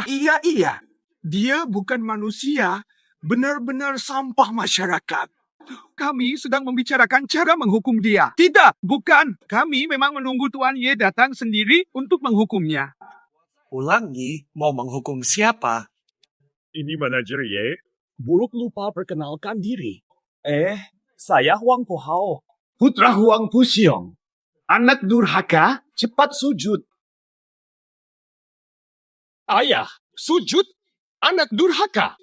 Iya. Dia bukan manusia. Benar-benar sampah masyarakat. Kami sedang membicarakan cara menghukum dia. Tidak, bukan. Kami memang menunggu Tuan Ye datang sendiri untuk menghukumnya. Ulangi, mau menghukum siapa? Ini manajer Ye. Buruk lupa perkenalkan diri. Saya Huang Po Hao. Putra Huang Puxiong. Anak durhaka, cepat sujud. Ayah, sujud? Anak durhaka.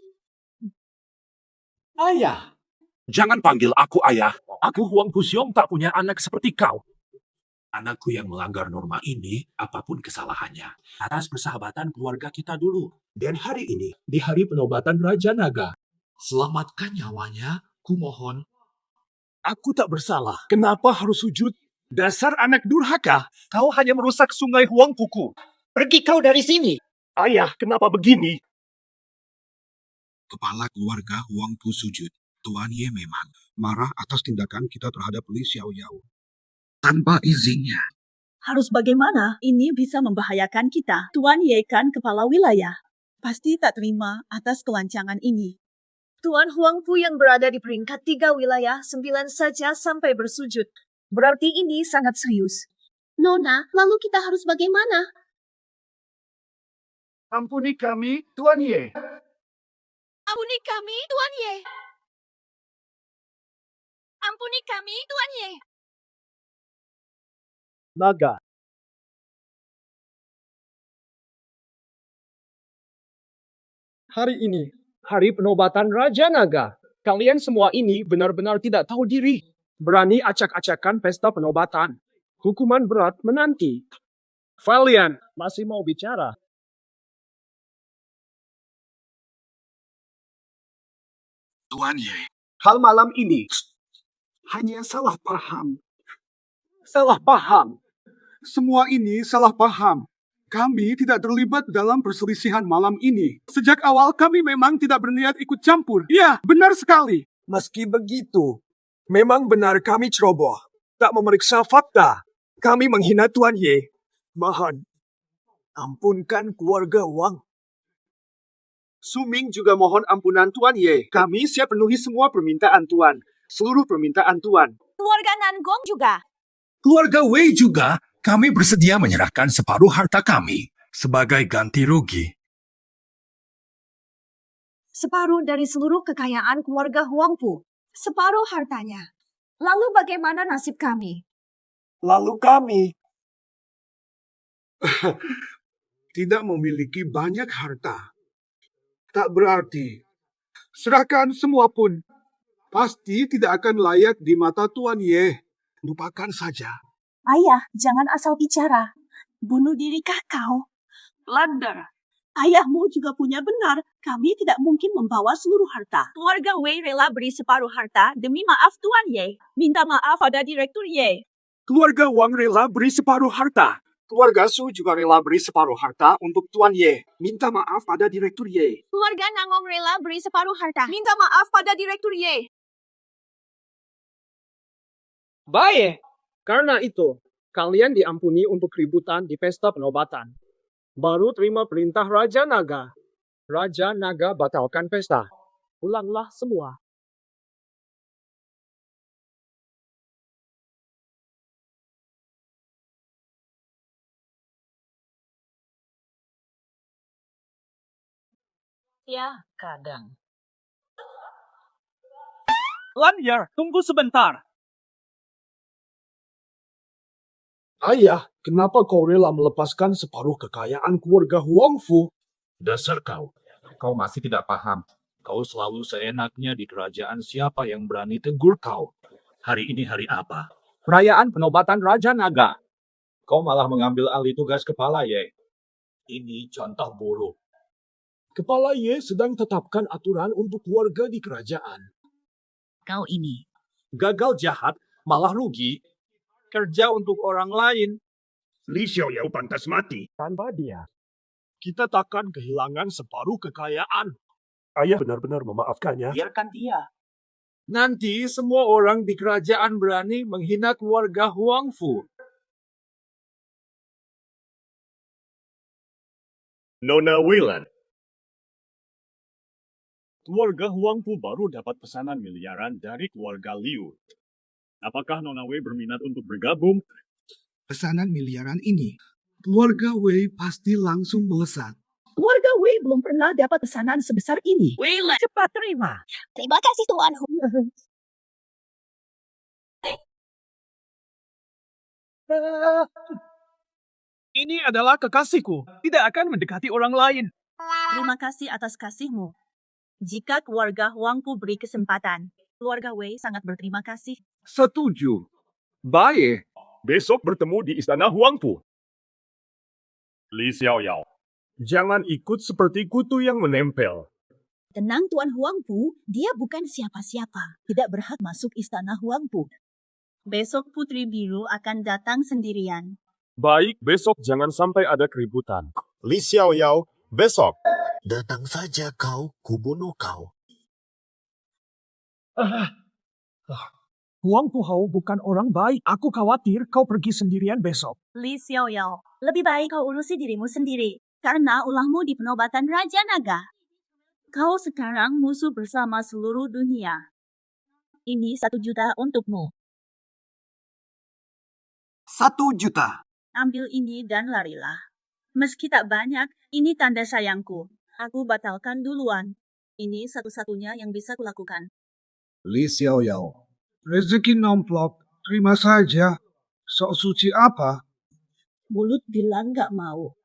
Ayah. Jangan panggil aku ayah. Aku Huang Puxiong tak punya anak seperti kau. Anakku yang melanggar norma ini, apapun kesalahannya, atas persahabatan keluarga kita dulu. Dan hari ini, di hari penobatan Raja Naga, selamatkan nyawanya, kumohon. Aku tak bersalah. Kenapa harus sujud? Dasar anak durhaka. Kau hanya merusak sungai Huang Puku. Pergi kau dari sini. Ayah, kenapa begini? Kepala keluarga Huang Pu sujud. Tuan Ye memang marah atas tindakan kita terhadap Li Xiao Yao. Tanpa izinnya. Harus bagaimana? Ini bisa membahayakan kita. Tuan Ye kan kepala wilayah. Pasti tak terima atas kelancangan ini. Tuan Huang Pu yang berada di peringkat 3 wilayah 9 saja sampai bersujud. Berarti ini sangat serius. Nona, lalu kita harus bagaimana? Ampuni kami, Tuan Ye. Ampuni kami, Tuan Ye. Ampuni kami, Tuan Ye. Naga. Hari ini, hari penobatan Raja Naga. Kalian semua ini benar-benar tidak tahu diri. Berani acak-acakan pesta penobatan. Hukuman berat menanti. Valian, masih mau bicara? Tuan Ye. Hal malam ini hanya salah paham. Salah paham. Semua ini salah paham. Kami tidak terlibat dalam perselisihan malam ini. Sejak awal kami memang tidak berniat ikut campur. Ya, benar sekali. Meski begitu, memang benar kami ceroboh. Tak memeriksa fakta. Kami menghina Tuan Ye. Mohon, ampunkan keluarga Wang. Suming juga mohon ampunan Tuan Ye. Kami siap penuhi semua permintaan Tuan. Seluruh permintaan Tuan. Keluarga Nangong juga. Keluarga Wei juga, kami bersedia menyerahkan separuh harta kami sebagai ganti rugi. Separuh dari seluruh kekayaan keluarga Huang Pu. Separuh hartanya. Lalu bagaimana nasib kami? Lalu kami tidak memiliki banyak harta. Tak berarti serahkan semua pun pasti tidak akan layak di mata Tuan Ye. Lupakan saja. Ayah, jangan asal bicara. Bunuh dirikah kau? Blunder. Ayahmu juga punya benar. Kami tidak mungkin membawa seluruh harta. Keluarga Wei rela beri separuh harta demi maaf Tuan Ye. Minta maaf pada Direktur Ye. keluarga Wang rela beri separuh harta. Keluarga Su juga rela beri separuh harta untuk Tuan Ye. Minta maaf pada Direktur Ye. Keluarga Nangong rela beri separuh harta. Minta maaf pada Direktur Ye. Baik, karena itu, kalian diampuni untuk keributan di pesta penobatan. Baru terima perintah Raja Naga. Raja Naga batalkan pesta. Ulanglah semua. Ya, kadang. Lanyar, tunggu sebentar. Ayah, kenapa kau rela melepaskan separuh kekayaan keluarga Huang Fu? Dasar kau. Kau masih tidak paham. Kau selalu seenaknya di kerajaan, siapa yang berani tegur kau? Hari ini hari apa? Perayaan penobatan Raja Naga. Kau malah mengambil alih tugas kepala Ye. Ini contoh buruk. Kepala Ye sedang tetapkan aturan untuk keluarga di kerajaan. Kau ini. Gagal jahat, malah rugi. Kerja untuk orang lain. Li Xiaoyao pantas mati. Tanpa dia, kita takkan kehilangan separuh kekayaan. Ayah benar-benar memaafkannya. Biarkan dia. Nanti semua orang di kerajaan berani menghina keluarga Huang Fu. Nona Wilan. Keluarga Huang Fu baru dapat pesanan miliaran dari keluarga Liu. Apakah Nona Wei berminat untuk bergabung? Pesanan miliaran ini, keluarga Wei pasti langsung melesat. Keluarga Wei belum pernah dapat pesanan sebesar ini. Wei, cepat terima. Terima kasih Tuan Hu. Ini adalah kekasihku. Tidak akan mendekati orang lain. Terima kasih atas kasihmu. Jika keluarga Huang Fu beri kesempatan, keluarga Wei sangat berterima kasih. Setuju. Baik. Besok bertemu di istana Huang Fu. Li Xiaoyao. Jangan ikut seperti kutu yang menempel. Tenang Tuan Huang Fu, dia bukan siapa-siapa. Tidak berhak masuk istana Huang Fu. Besok Putri Biru akan datang sendirian. Baik, besok jangan sampai ada keributan. Li Xiaoyao, besok. Datang saja kau, kubunuh kau. Huang Fu Hao bukan orang baik. Aku khawatir kau pergi sendirian besok. Li Xiaoyao, lebih baik kau urusi dirimu sendiri. Karena ulahmu di penobatan Raja Naga. Kau sekarang musuh bersama seluruh dunia. Ini 1 juta untukmu. 1 juta. Ambil ini dan larilah. Meski tak banyak, ini tanda sayangku. Aku batalkan duluan. Ini satu-satunya yang bisa kulakukan. Li Xiaoyao, rezeki nomplok, terima saja. Sok suci apa? Mulut bilang nggak mau.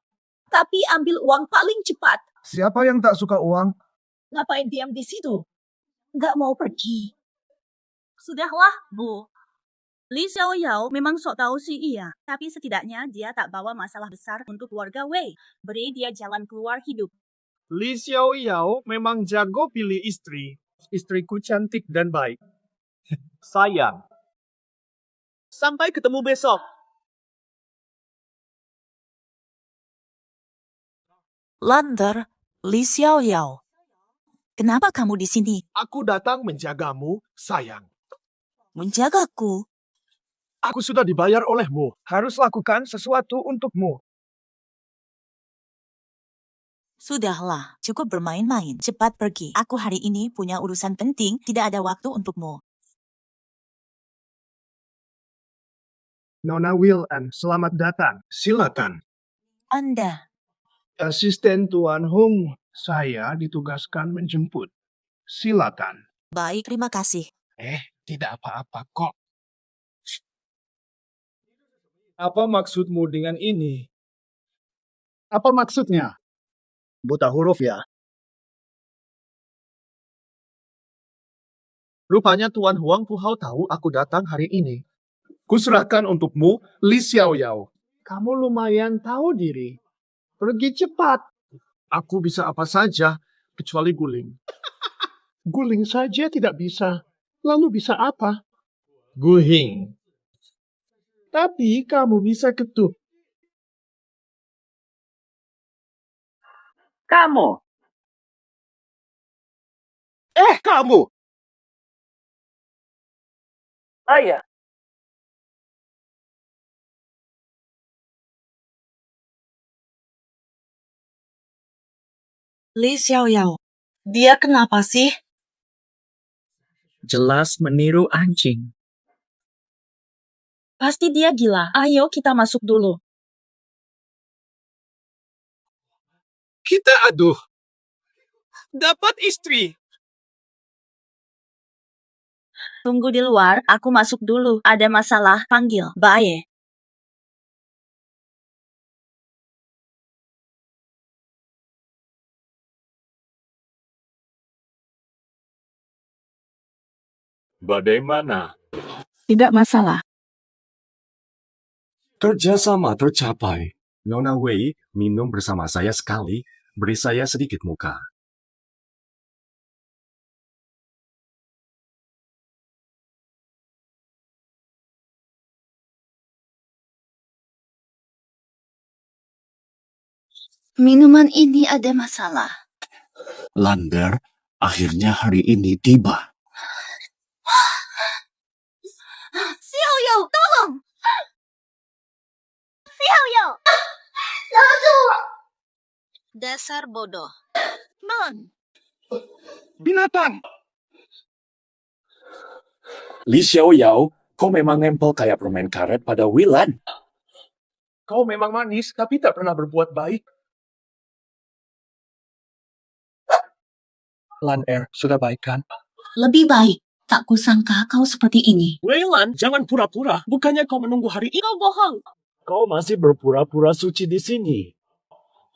Tapi ambil uang paling cepat. Siapa yang tak suka uang? Ngapain diam di situ? Nggak mau pergi. Sudahlah, Bu. Li Xiaoyao memang sok tahu si iya. Tapi setidaknya dia tak bawa masalah besar untuk keluarga Wei. Beri dia jalan keluar hidup. Li Xiaoyao memang jago pilih istri. Istriku cantik dan baik. Sayang. Sampai ketemu besok. Lander, Li Xiaoyao. Kenapa kamu di sini? Aku datang menjagamu, sayang. Menjagaku? Aku sudah dibayar olehmu. Harus lakukan sesuatu untukmu. Sudahlah, cukup bermain-main. Cepat pergi. Aku hari ini punya urusan penting, tidak ada waktu untukmu. Nona Wilan, selamat datang. Silakan. Anda. Asisten Tuan Hung, saya ditugaskan menjemput. Silakan. Baik, terima kasih. Tidak apa-apa kok. Apa maksudmu dengan ini? Apa maksudnya? Buta huruf ya? Rupanya Tuan Huang Fu Hao tahu aku datang hari ini. Kuserahkan untukmu, Li Xiaoyao. Kamu lumayan tahu diri. Pergi cepat. Aku bisa apa saja, kecuali guling. Guling saja tidak bisa. Lalu bisa apa? Guhing. Tapi kamu bisa ketuk. Kamu. Kamu. Ayah. Li Xiaoyao, dia kenapa sih? Jelas meniru anjing. Pasti dia gila. Ayo kita masuk dulu. Kita aduh. Dapat istri. Tunggu di luar, aku masuk dulu. Ada masalah, panggil. Bye. Bagaimana? Tidak masalah. Kerjasama tercapai. Nona Wei, minum bersama saya sekali. Beri saya sedikit muka. Minuman ini ada masalah. Lander, akhirnya hari ini tiba. Xiaoyao, tolong! Xiaoyao! Lazu! Dasar bodoh. Man! Binatang. Li Xiaoyao, kau memang nempel kayak permen karet pada Wilan. Kau memang manis, tapi tak pernah berbuat baik. Lan sudah baik kan? Lebih baik. Tak kusangka kau seperti ini. Weilan, jangan pura-pura. Bukannya kau menunggu hari ini. Kau bohong. Kau masih berpura-pura suci di sini.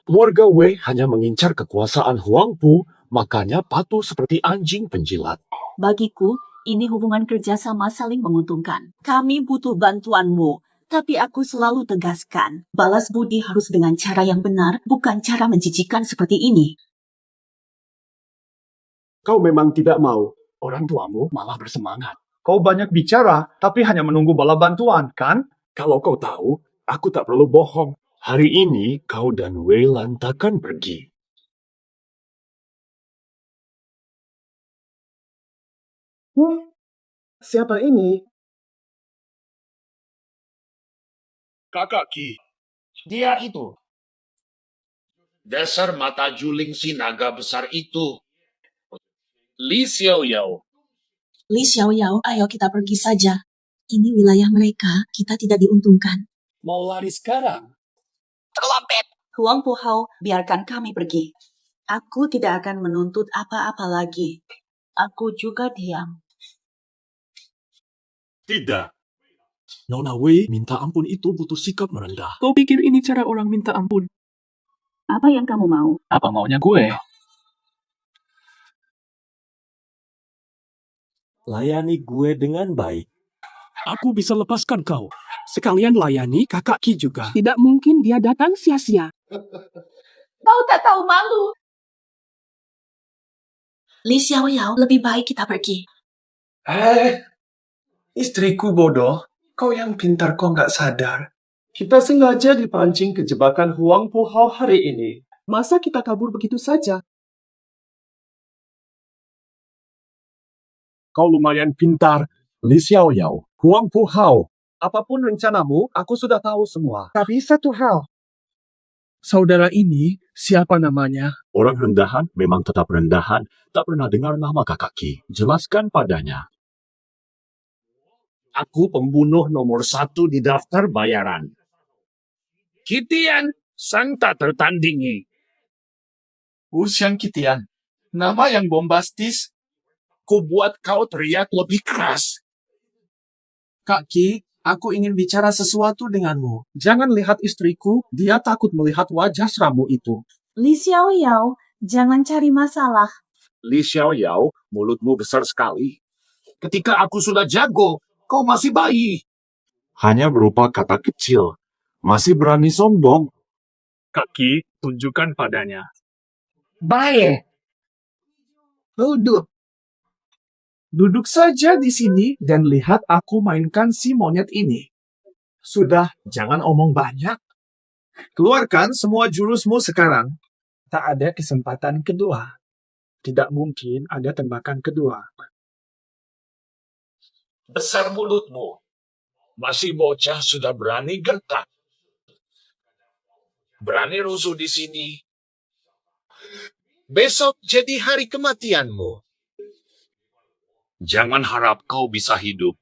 Keluarga Wei hanya mengincar kekuasaan Huangpu, makanya patuh seperti anjing penjilat. Bagiku, ini hubungan kerjasama saling menguntungkan. Kami butuh bantuanmu. Tapi aku selalu tegaskan, balas budi harus dengan cara yang benar, bukan cara menjijikan seperti ini. Kau memang tidak mau. Orang tuamu malah bersemangat. Kau banyak bicara, tapi hanya menunggu bala bantuan, kan? Kalau kau tahu, aku tak perlu bohong. Hari ini kau dan Weilan takkan pergi. Siapa ini? Kakak Ki. Dia itu. Dasar mata juling si naga besar itu. Li Xiaoyao. Li Xiaoyao, ayo kita pergi saja. Ini wilayah mereka, kita tidak diuntungkan. Mau lari sekarang? Terlambat. Huang Puhao, biarkan kami pergi. Aku tidak akan menuntut apa-apa lagi. Aku juga diam. Tidak. Nona Wei minta ampun itu butuh sikap merendah. Kau pikir ini cara orang minta ampun? Apa yang kamu mau? Apa maunya gue? Layani gue dengan baik. Aku bisa lepaskan kau. Sekalian layani kakak Ki juga. Tidak mungkin dia datang sia-sia. Kau tak tahu malu. Li Xiaoyao, lebih baik kita pergi. Istriku bodoh. Kau yang pintar kok nggak sadar. Kita sengaja dipancing ke jebakan Huang Puhao hari ini. Masa kita kabur begitu saja? Kau lumayan pintar. Li Xiaoyao, Huang Puhao. Apapun rencanamu, aku sudah tahu semua. Tapi satu hal. Saudara ini, siapa namanya? Orang rendahan memang tetap rendahan. Tak pernah dengar nama kakak Ki. Jelaskan padanya. Aku pembunuh nomor 1 di daftar bayaran. Kitian, sang tak tertandingi. Xiang Kitian. Nama yang bombastis. Ku buat kau teriak lebih keras. Kak Ki, aku ingin bicara sesuatu denganmu. Jangan lihat istriku, dia takut melihat wajah serammu itu. Li Xiaoyao, jangan cari masalah. Li Xiaoyao, mulutmu besar sekali. Ketika aku sudah jago, kau masih bayi. Hanya berupa kata kecil. Masih berani sombong. Kaki, tunjukkan padanya. Baik. Duduk saja di sini dan lihat aku mainkan si monyet ini. Sudah, jangan omong banyak. Keluarkan semua jurusmu sekarang. Tak ada kesempatan kedua. Tidak mungkin ada tembakan kedua. Besar mulutmu. Masih bocah sudah berani gertak. Berani rusuh di sini. Besok jadi hari kematianmu. Jangan harap kau bisa hidup.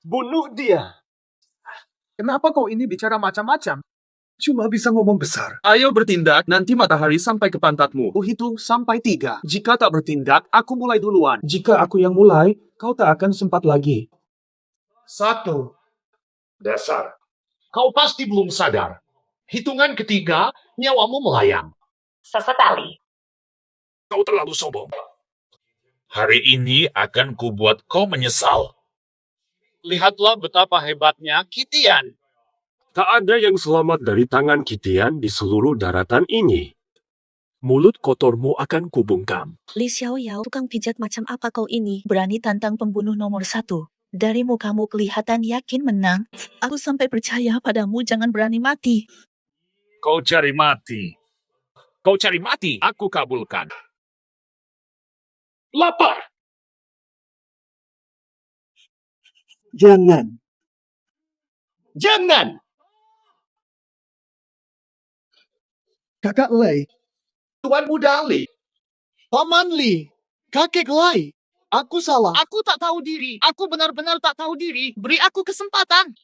Bunuh dia. Kenapa kau ini bicara macam-macam? Cuma bisa ngomong besar. Ayo bertindak, nanti matahari sampai ke pantatmu. Kuhitung sampai 3. Jika tak bertindak, aku mulai duluan. Jika aku yang mulai, kau tak akan sempat lagi. 1. Dasar. Kau pasti belum sadar. Hitungan ketiga, nyawamu melayang. Sesekali. Kau terlalu sombong. Hari ini akan kubuat kau menyesal. Lihatlah betapa hebatnya Kitian. Tak ada yang selamat dari tangan Kitian di seluruh daratan ini. Mulut kotormu akan kubungkam. Li Xiaoyao, tukang pijat macam apa kau ini? Berani tantang pembunuh nomor 1. Dari mukamu kelihatan yakin menang. Aku sampai percaya padamu, jangan berani mati. Kau cari mati. Kau cari mati, aku kabulkan. Lapar. Jangan. Jangan. Kakak Lei. Tuan Muda Li. Paman Li. Kakek Lei. Aku salah. Aku tak tahu diri. Aku benar-benar tak tahu diri. Beri aku kesempatan.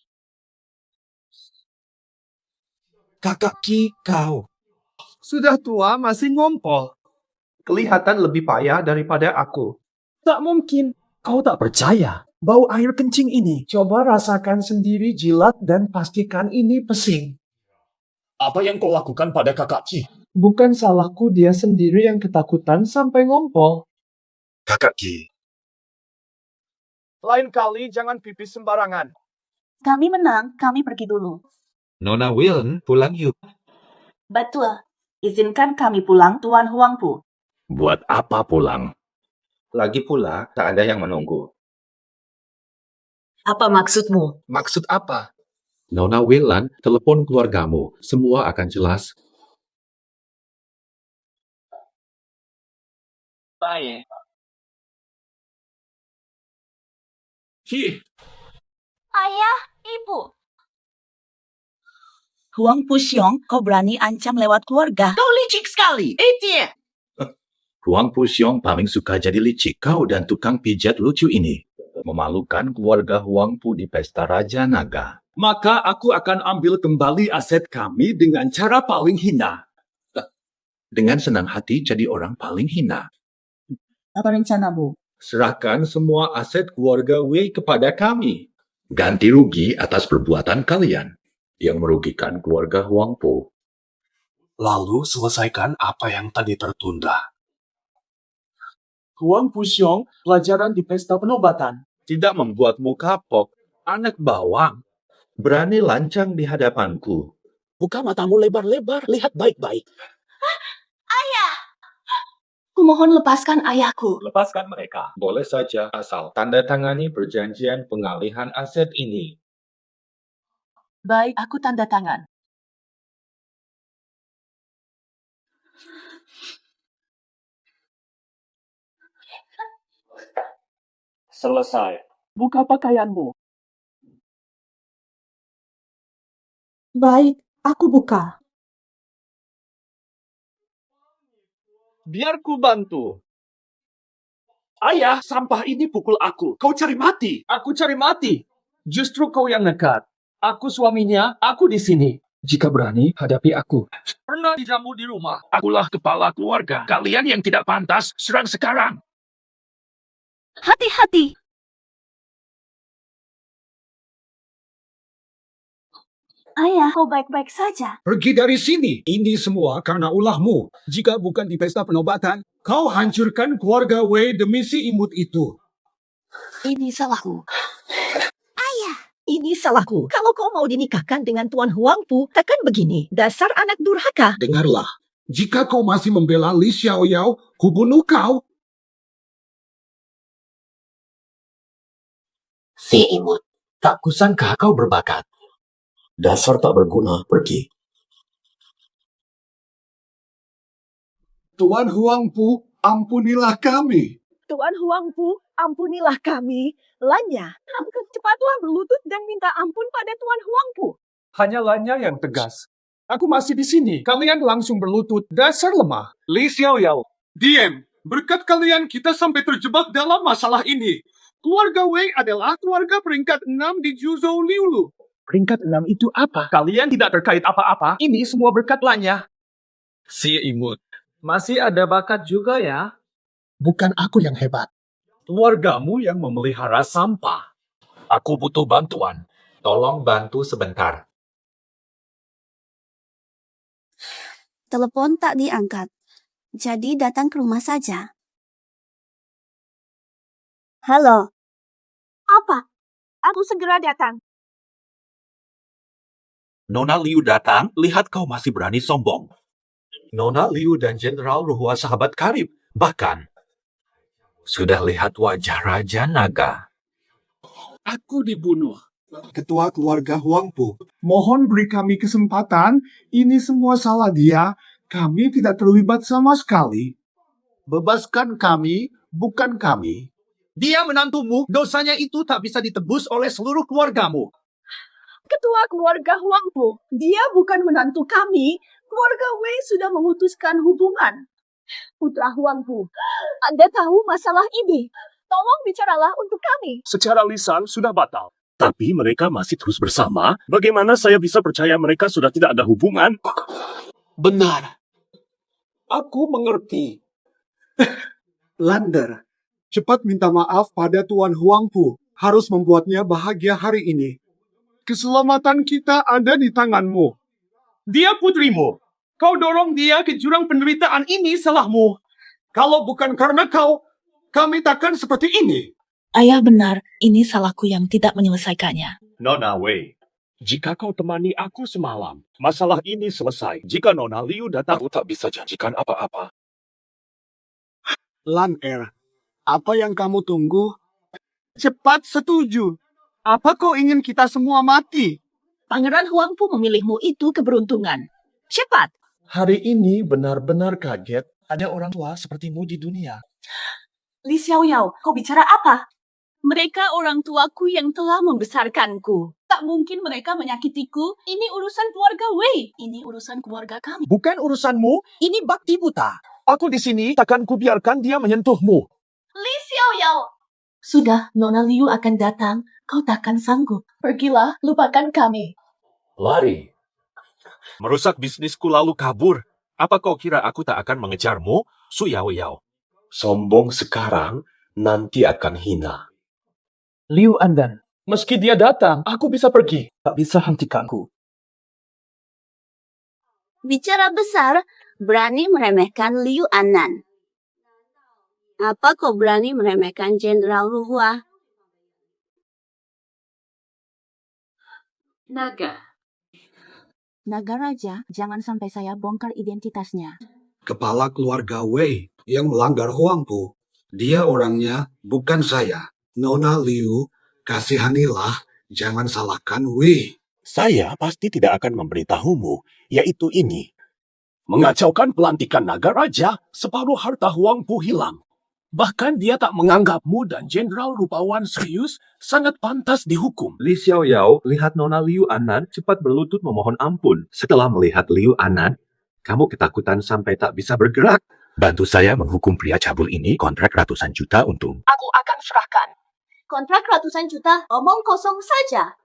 Kakak Ki, kau. Sudah tua masih ngompol. Kelihatan lebih payah daripada aku. Tak mungkin. Kau tak percaya. Bau air kencing ini. Coba rasakan sendiri, jilat, dan pastikan ini pesing. Apa yang kau lakukan pada kakak Ki? Bukan salahku, dia sendiri yang ketakutan sampai ngompol. Kakak Ki. Lain kali jangan pipis sembarangan. Kami menang, kami pergi dulu. Nona Willen, pulang yuk. Betul. Izinkan kami pulang, Tuan Huangpu. Buat apa pulang? Lagi pula, tak ada yang menunggu. Apa maksudmu? Maksud apa? Nona Willan, telepon keluargamu. Semua akan jelas. Baik. Hi. Ayah, ibu. Huang Puxiong, kau berani ancam lewat keluarga. Kau licik sekali. Itie. Huang Puxiong paling suka jadi licik. Kau dan tukang pijat lucu ini memalukan keluarga Huangpu di pesta Raja Naga. Maka aku akan ambil kembali aset kami dengan cara paling hina. Dengan senang hati jadi orang paling hina. Apa rencanamu? Serahkan semua aset keluarga Wei kepada kami. Ganti rugi atas perbuatan kalian yang merugikan keluarga Huangpu. Lalu selesaikan apa yang tadi tertunda. Huang Puxiong, pelajaran di pesta penobatan. Tidak membuatmu kapok, anak bawang. Berani lancang di hadapanku. Buka matamu lebar-lebar, lihat baik-baik. Ayah! Kumohon lepaskan ayahku. Lepaskan mereka. Boleh saja, asal tanda tangani perjanjian pengalihan aset ini. Baik, aku tanda tangan. Selesai. Buka pakaianmu. Baik, aku buka. Biar ku bantu. Ayah, sampah ini pukul aku. Kau cari mati. Aku cari mati. Justru kau yang nekat. Aku suaminya, aku di sini. Jika berani, hadapi aku. Pernah dijamu di rumah. Akulah kepala keluarga. Kalian yang tidak pantas, serang sekarang. Hati-hati. Ayah, kau baik-baik saja. Pergi dari sini. Ini semua karena ulahmu. Jika bukan di pesta penobatan, kau hancurkan keluarga Wei demi si imut itu. Ini salahku. Ayah, ini salahku. Kalau kau mau dinikahkan dengan Tuan Huangpu, takkan begini. Dasar anak durhaka. Dengarlah. Jika kau masih membela Li Xiaoyao, kubunuh kau. Si imut, tak kusangka kau berbakat. Dasar tak berguna, pergi. Tuan Huangpu, ampunilah kami. Tuan Huangpu, ampunilah kami. Lanya, cepatlah berlutut dan minta ampun pada Tuan Huangpu. Hanya Lanya yang tegas. Aku masih di sini. Kalian langsung berlutut. Dasar lemah. Li Xiaoyao, diam. Berkat kalian kita sampai terjebak dalam masalah ini. Keluarga Wei adalah keluarga peringkat 6 di Juzhou Liulu. Peringkat 6 itu apa? Kalian tidak terkait apa-apa. Ini semua berkat Lanya. Si imut. Masih ada bakat juga ya? Bukan aku yang hebat. Keluargamu yang memelihara sampah. Aku butuh bantuan. Tolong bantu sebentar. Telepon tak diangkat. Jadi datang ke rumah saja. Halo. Apa? Aku segera datang. Nona Liu datang, lihat kau masih berani sombong. Nona Liu dan Jenderal Ruhua sahabat karib. Bahkan, sudah lihat wajah Raja Naga. Aku dibunuh. Ketua keluarga Huangpu, mohon beri kami kesempatan. Ini semua salah dia. Kami tidak terlibat sama sekali. Bebaskan kami, bukan kami. Dia menantumu, dosanya itu tak bisa ditebus oleh seluruh keluargamu. Ketua keluarga Huangpu, dia bukan menantu kami. Keluarga Wei sudah memutuskan hubungan. Putra Huangpu, Anda tahu masalah ini. Tolong bicaralah untuk kami. Secara lisan sudah batal. Tapi mereka masih terus bersama. Bagaimana saya bisa percaya mereka sudah tidak ada hubungan? Benar. Aku mengerti. Lander, cepat minta maaf pada Tuan Huangpu. Harus membuatnya bahagia hari ini. Keselamatan kita ada di tanganmu. Dia putrimu. Kau dorong dia ke jurang penderitaan ini salahmu. Kalau bukan karena kau, kami takkan seperti ini. Ayah benar, ini salahku yang tidak menyelesaikannya. Nona Wei, jika kau temani aku semalam, masalah ini selesai. Jika Nona Liu datang, aku tak bisa janjikan apa-apa. Lan apa yang kamu tunggu? Cepat setuju. Apa kau ingin kita semua mati? Pangeran Huangpu memilihmu itu keberuntungan. Cepat. Hari ini benar-benar kaget ada orang tua sepertimu di dunia. Li Xiaoyao, kau bicara apa? Mereka orang tuaku yang telah membesarkanku. Tak mungkin mereka menyakitiku. Ini urusan keluarga Wei. Ini urusan keluarga kami. Bukan urusanmu, ini bakti buta. Aku di sini takkan kubiarkan dia menyentuhmu. Li Xiaoyao. Sudah, Nona Liu akan datang. Kau takkan sanggup. Pergilah, lupakan kami. Lari. Merusak bisnisku lalu kabur. Apa kau kira aku tak akan mengejarmu? Su Yao Yao. Sombong sekarang, nanti akan hina. Liu Andan, meski dia datang, aku bisa pergi. Tak bisa hentikanku. Bicara besar, berani meremehkan Liu Anan. Apa kau berani meremehkan Jenderal Ruhua? Naga. Naga Raja, jangan sampai saya bongkar identitasnya. Kepala keluarga Wei yang melanggar Huangpu. Dia orangnya, bukan saya. Nona Liu, kasihanilah, jangan salahkan Wei. Saya pasti tidak akan memberitahumu, yaitu ini. Mengacaukan pelantikan naga raja, separuh harta Huangpu hilang. Bahkan dia tak menganggapmu dan Jenderal Rupawan serius, sangat pantas dihukum. Li Xiaoyao, lihat Nona Liu Anan cepat berlutut memohon ampun. Setelah melihat Liu Anan, kamu ketakutan sampai tak bisa bergerak. Bantu saya menghukum pria cabul ini, kontrak ratusan juta untung. Aku akan serahkan. Kontrak ratusan juta, omong kosong saja.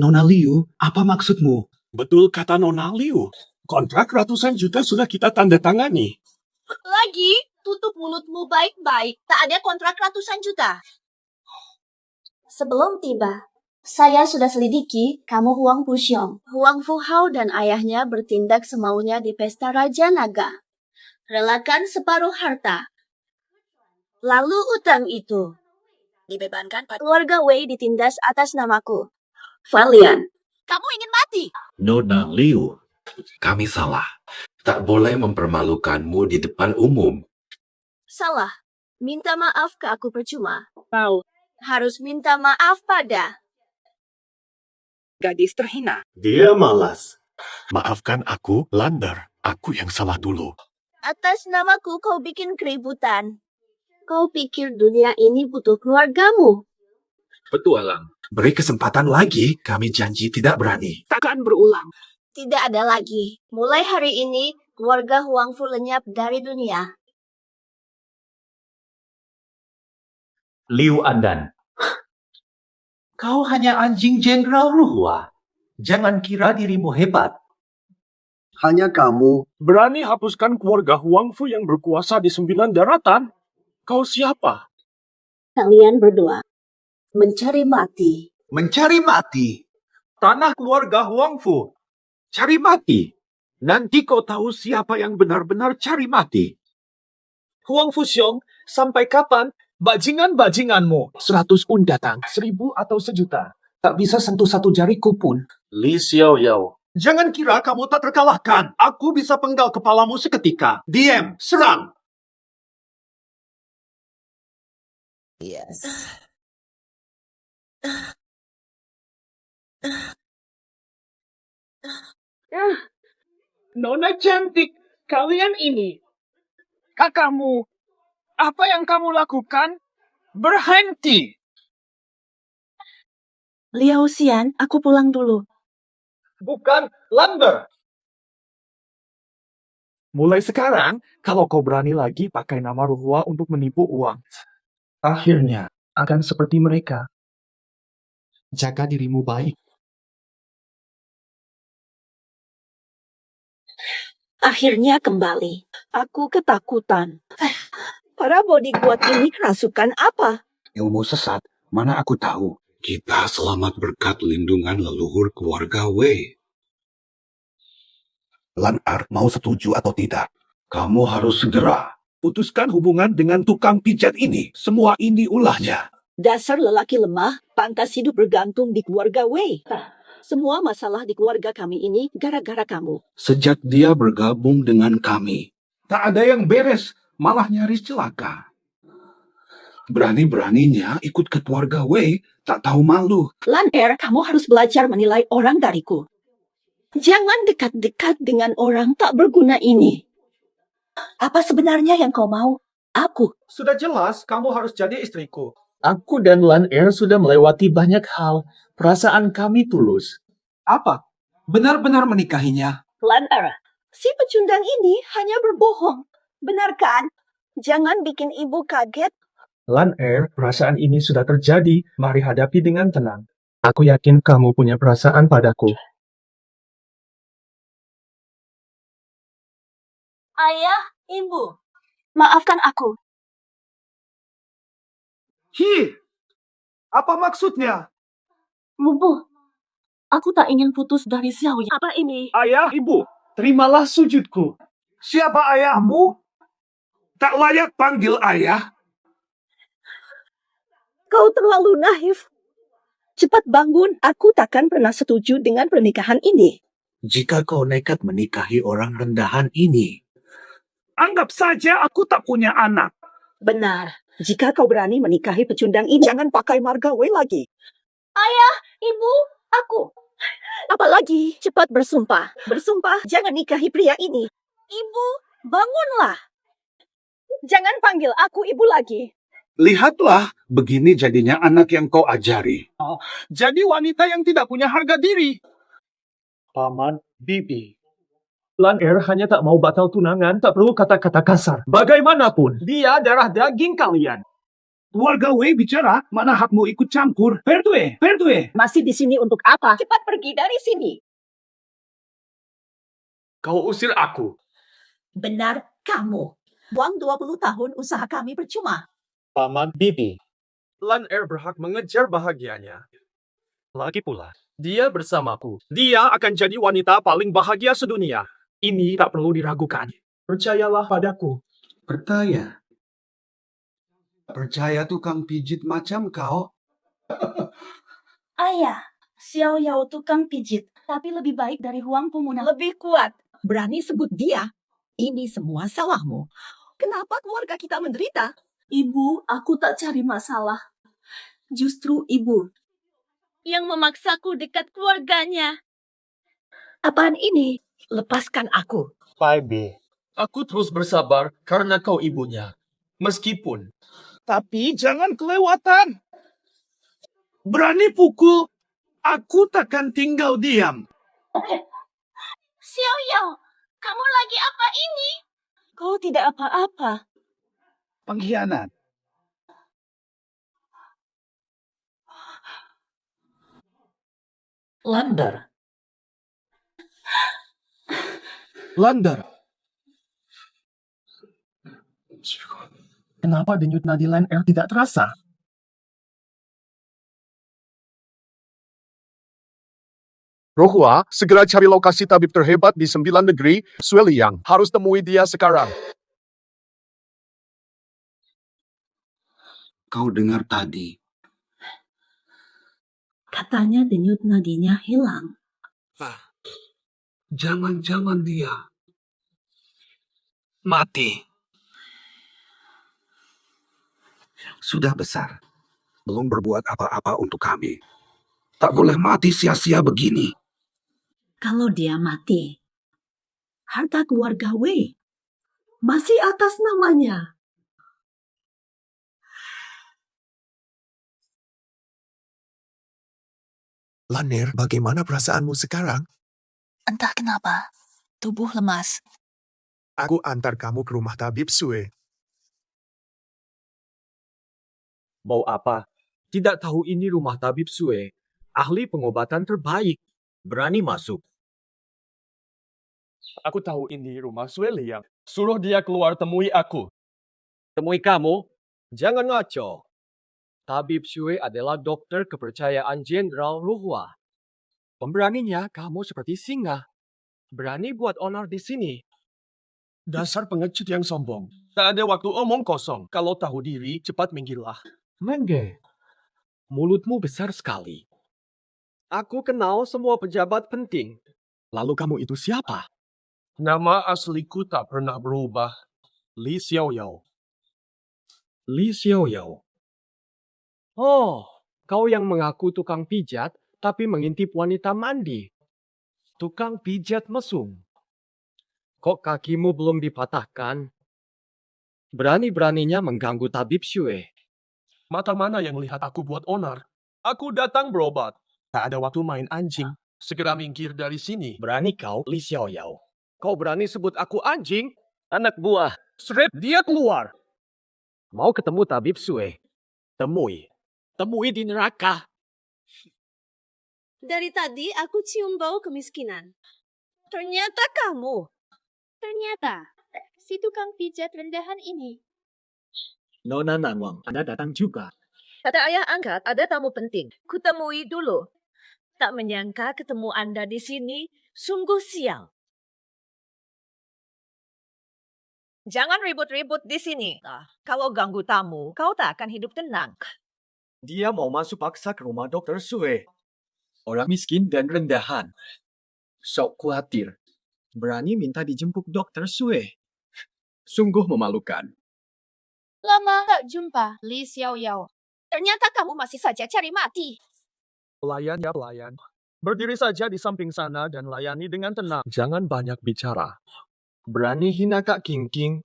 Nona Liu, apa maksudmu? Betul kata Nona Liu. Kontrak ratusan juta sudah kita tanda tangani. Lagi, tutup mulutmu baik-baik. Tak ada kontrak ratusan juta. Sebelum tiba, saya sudah selidiki kamu Huang Puxiong. Huang Fuhao dan ayahnya bertindak semaunya di pesta Raja Naga. Relakan separuh harta. Lalu utang itu dibebankan pada keluarga Wei ditindas atas namaku. Valian. Kamu ingin mati? Nona Liu, kami salah. Tak boleh mempermalukanmu di depan umum. Salah. Minta maaf ke aku percuma. Mau. Harus minta maaf pada Gadis terhina. Dia malas. Maafkan aku, Lander. Aku yang salah dulu. Atas namaku kau bikin keributan. Kau pikir dunia ini butuh keluargamu? Petualang, beri kesempatan lagi, kami janji tidak berani. Takkan berulang. Tidak ada lagi. Mulai hari ini, keluarga Huang Fu lenyap dari dunia. Liu Andan. Kau hanya anjing Jenderal Ruhua. Jangan kira dirimu hebat. Hanya kamu berani hapuskan keluarga Huang Fu yang berkuasa di 9 daratan? Kau siapa? Kalian berdua mencari mati. Mencari mati. Tanah keluarga Huang Fu. Cari mati. Nanti kau tahu siapa yang benar-benar cari mati. Huang Fu Xiong, sampai kapan bajingan-bajinganmu? 100 pun datang, 1000 atau 1.000.000. Tak bisa sentuh satu jariku pun. Li Xiaoyao. Jangan kira kamu tak terkalahkan. Aku bisa penggal kepalamu seketika. Diam, serang. Yes. Nona cantik, kalian ini. Kakakmu, apa yang kamu lakukan? Berhenti. Liao Xian, aku pulang dulu. Bukan Lander. Mulai sekarang, kalau kau berani lagi pakai nama Ruhua untuk menipu uang, akhirnya akan seperti mereka. Jaga dirimu baik. Akhirnya kembali. Aku ketakutan. Para bodyguard ini kerasukan apa? Ilmu sesat, mana aku tahu. Kita selamat berkat lindungan leluhur keluarga Wei. Lan Er mau setuju atau tidak? Kamu harus segera putuskan hubungan dengan tukang pijat ini. Semua ini ulahnya. Dasar lelaki lemah, pantas hidup bergantung di keluarga Wei. Semua masalah di keluarga kami ini gara-gara kamu. Sejak dia bergabung dengan kami, tak ada yang beres, malah nyaris celaka. Berani-beraninya ikut ke keluarga Wei, tak tahu malu. Lan Er, kamu harus belajar menilai orang dariku. Jangan dekat-dekat dengan orang tak berguna ini. Apa sebenarnya yang kau mau? Aku. Sudah jelas kamu harus jadi istriku. Aku dan Lan Er sudah melewati banyak hal. Perasaan kami tulus. Apa? Benar-benar menikahinya? Lan Er, si pecundang ini hanya berbohong. Benar kan? Jangan bikin ibu kaget. Lan Er, perasaan ini sudah terjadi. Mari hadapi dengan tenang. Aku yakin kamu punya perasaan padaku. Ayah, ibu, maafkan aku. Apa maksudnya? Ibu, aku tak ingin putus dari Xiao Yang. Apa ini? Ayah, ibu, terimalah sujudku. Siapa ayahmu? Tak layak panggil ayah. Kau terlalu naif. Cepat bangun, aku takkan pernah setuju dengan pernikahan ini. Jika kau nekat menikahi orang rendahan ini, Anggap saja aku tak punya anak. Benar. Jika kau berani menikahi pecundang ini, jangan pakai marga Wei lagi. Ayah, ibu, aku. Apalagi, cepat bersumpah. Bersumpah, jangan nikahi pria ini. Ibu, bangunlah. Jangan panggil aku ibu lagi. Lihatlah, begini jadinya anak yang kau ajari. Jadi wanita yang tidak punya harga diri. Paman Bibi. Lan Er hanya tak mau batal tunangan, tak perlu kata-kata kasar. Bagaimanapun, dia darah daging kalian. Keluarga Wei bicara, mana hakmu ikut campur? Perdue. Masih di sini untuk apa? Cepat pergi dari sini. Kau usir aku. Benar, kamu. Buang 20 tahun usaha kami percuma. Paman Bibi. Lan Er berhak mengejar bahagianya. Lagi pula, dia bersamaku. Dia akan jadi wanita paling bahagia sedunia. Ini tak perlu diragukan. Percayalah padaku. Percaya. Percaya tukang pijit macam kau? Ayah, Xiao Yao tukang pijit, tapi lebih baik dari Huang Pemunah. Lebih kuat. Berani sebut dia. Ini semua salahmu. Kenapa keluarga kita menderita? Ibu, aku tak cari masalah. Justru ibu Yang memaksaku dekat keluarganya. Apaan ini? Lepaskan aku. Baby, aku terus bersabar karena kau ibunya. Meskipun. Tapi jangan kelewatan. Berani pukul, aku takkan tinggal diam. Xiao Yao, kamu lagi apa ini? Kau tidak apa-apa. Pengkhianat. Lander. Kenapa denyut nadi Lion Air tidak terasa? Rohua, segera cari lokasi tabib terhebat di 9 negeri, Sue Liang. Harus temui dia sekarang. Kau dengar tadi. Katanya denyut nadinya hilang. Jangan-jangan dia mati. Sudah besar. Belum berbuat apa-apa untuk kami. Tak boleh mati sia-sia begini. Kalau dia mati, harta keluarga Wei masih atas namanya. Lanir, bagaimana perasaanmu sekarang? Entah kenapa, tubuh lemas. Aku antar kamu ke rumah tabib Sue. Mau apa? Tidak tahu ini rumah tabib Sue. Ahli pengobatan terbaik. Berani masuk. Aku tahu ini rumah Sue Liang. Suruh dia keluar temui aku. Temui kamu? Jangan ngaco. Tabib Sue adalah dokter kepercayaan Jenderal Ruhua. Pemberaninya kamu seperti singa. Berani buat onar di sini. Dasar pengecut yang sombong. Tak ada waktu omong kosong. Kalau tahu diri, cepat minggirlah. Mengge. Mulutmu besar sekali. Aku kenal semua pejabat penting. Lalu kamu itu siapa? Nama asliku tak pernah berubah. Li Xiao Yao. Li Xiao Yao. Oh, kau yang mengaku tukang pijat, tapi mengintip wanita mandi. Tukang pijat mesum. Kok kakimu belum dipatahkan? Berani-beraninya mengganggu tabib Sue. Mata mana yang lihat aku buat onar? Aku datang berobat. Tak ada waktu main anjing. Segera minggir dari sini. Berani kau, Li Xiao Yao. Kau berani sebut aku anjing? Anak buah. Strip dia keluar. Mau ketemu tabib Sue? Temui. Temui di neraka. Dari tadi aku cium bau kemiskinan. Ternyata kamu. Ternyata si tukang pijat rendahan ini. Nona Nanwang, Anda datang juga. Kata ayah angkat, ada tamu penting. Kutemui dulu. Tak menyangka ketemu Anda di sini. Sungguh sial. Jangan ribut-ribut di sini. Kalau ganggu tamu, kau tak akan hidup tenang. Dia mau masuk paksa ke rumah Dokter Sue. Orang miskin dan rendahan. Sok khawatir. Berani minta dijemput Dokter Sue. Sungguh memalukan. Lama tak jumpa, Li Xiao Yao. Ternyata kamu masih saja cari mati. Pelayan ya pelayan. Berdiri saja di samping sana dan layani dengan tenang. Jangan banyak bicara. Berani hina Kak King King.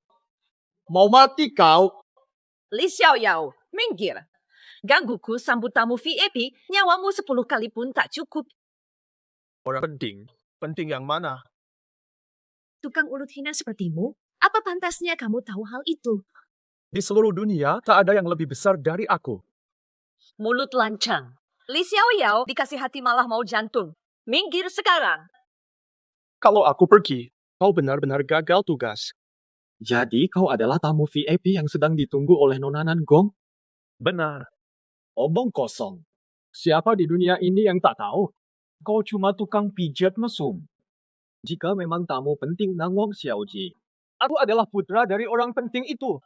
Mau mati kau? Li Xiao Yao, minggir. Gangguku sambut tamu VIP, nyawamu 10 kali pun tak cukup. Orang penting. Penting yang mana? Tukang urut hina sepertimu, apa pantasnya kamu tahu hal itu? Di seluruh dunia, tak ada yang lebih besar dari aku. Mulut lancang. Li Xiao Yao dikasih hati malah mau jantung. Minggir sekarang. Kalau aku pergi, kau benar-benar gagal tugas. Jadi kau adalah tamu VIP yang sedang ditunggu oleh Nona Nangong? Benar. Omong kosong. Siapa di dunia ini yang tak tahu? Kau cuma tukang pijat mesum. Jika memang tamu penting Nangwong Xiaoji, aku adalah putra dari orang penting itu.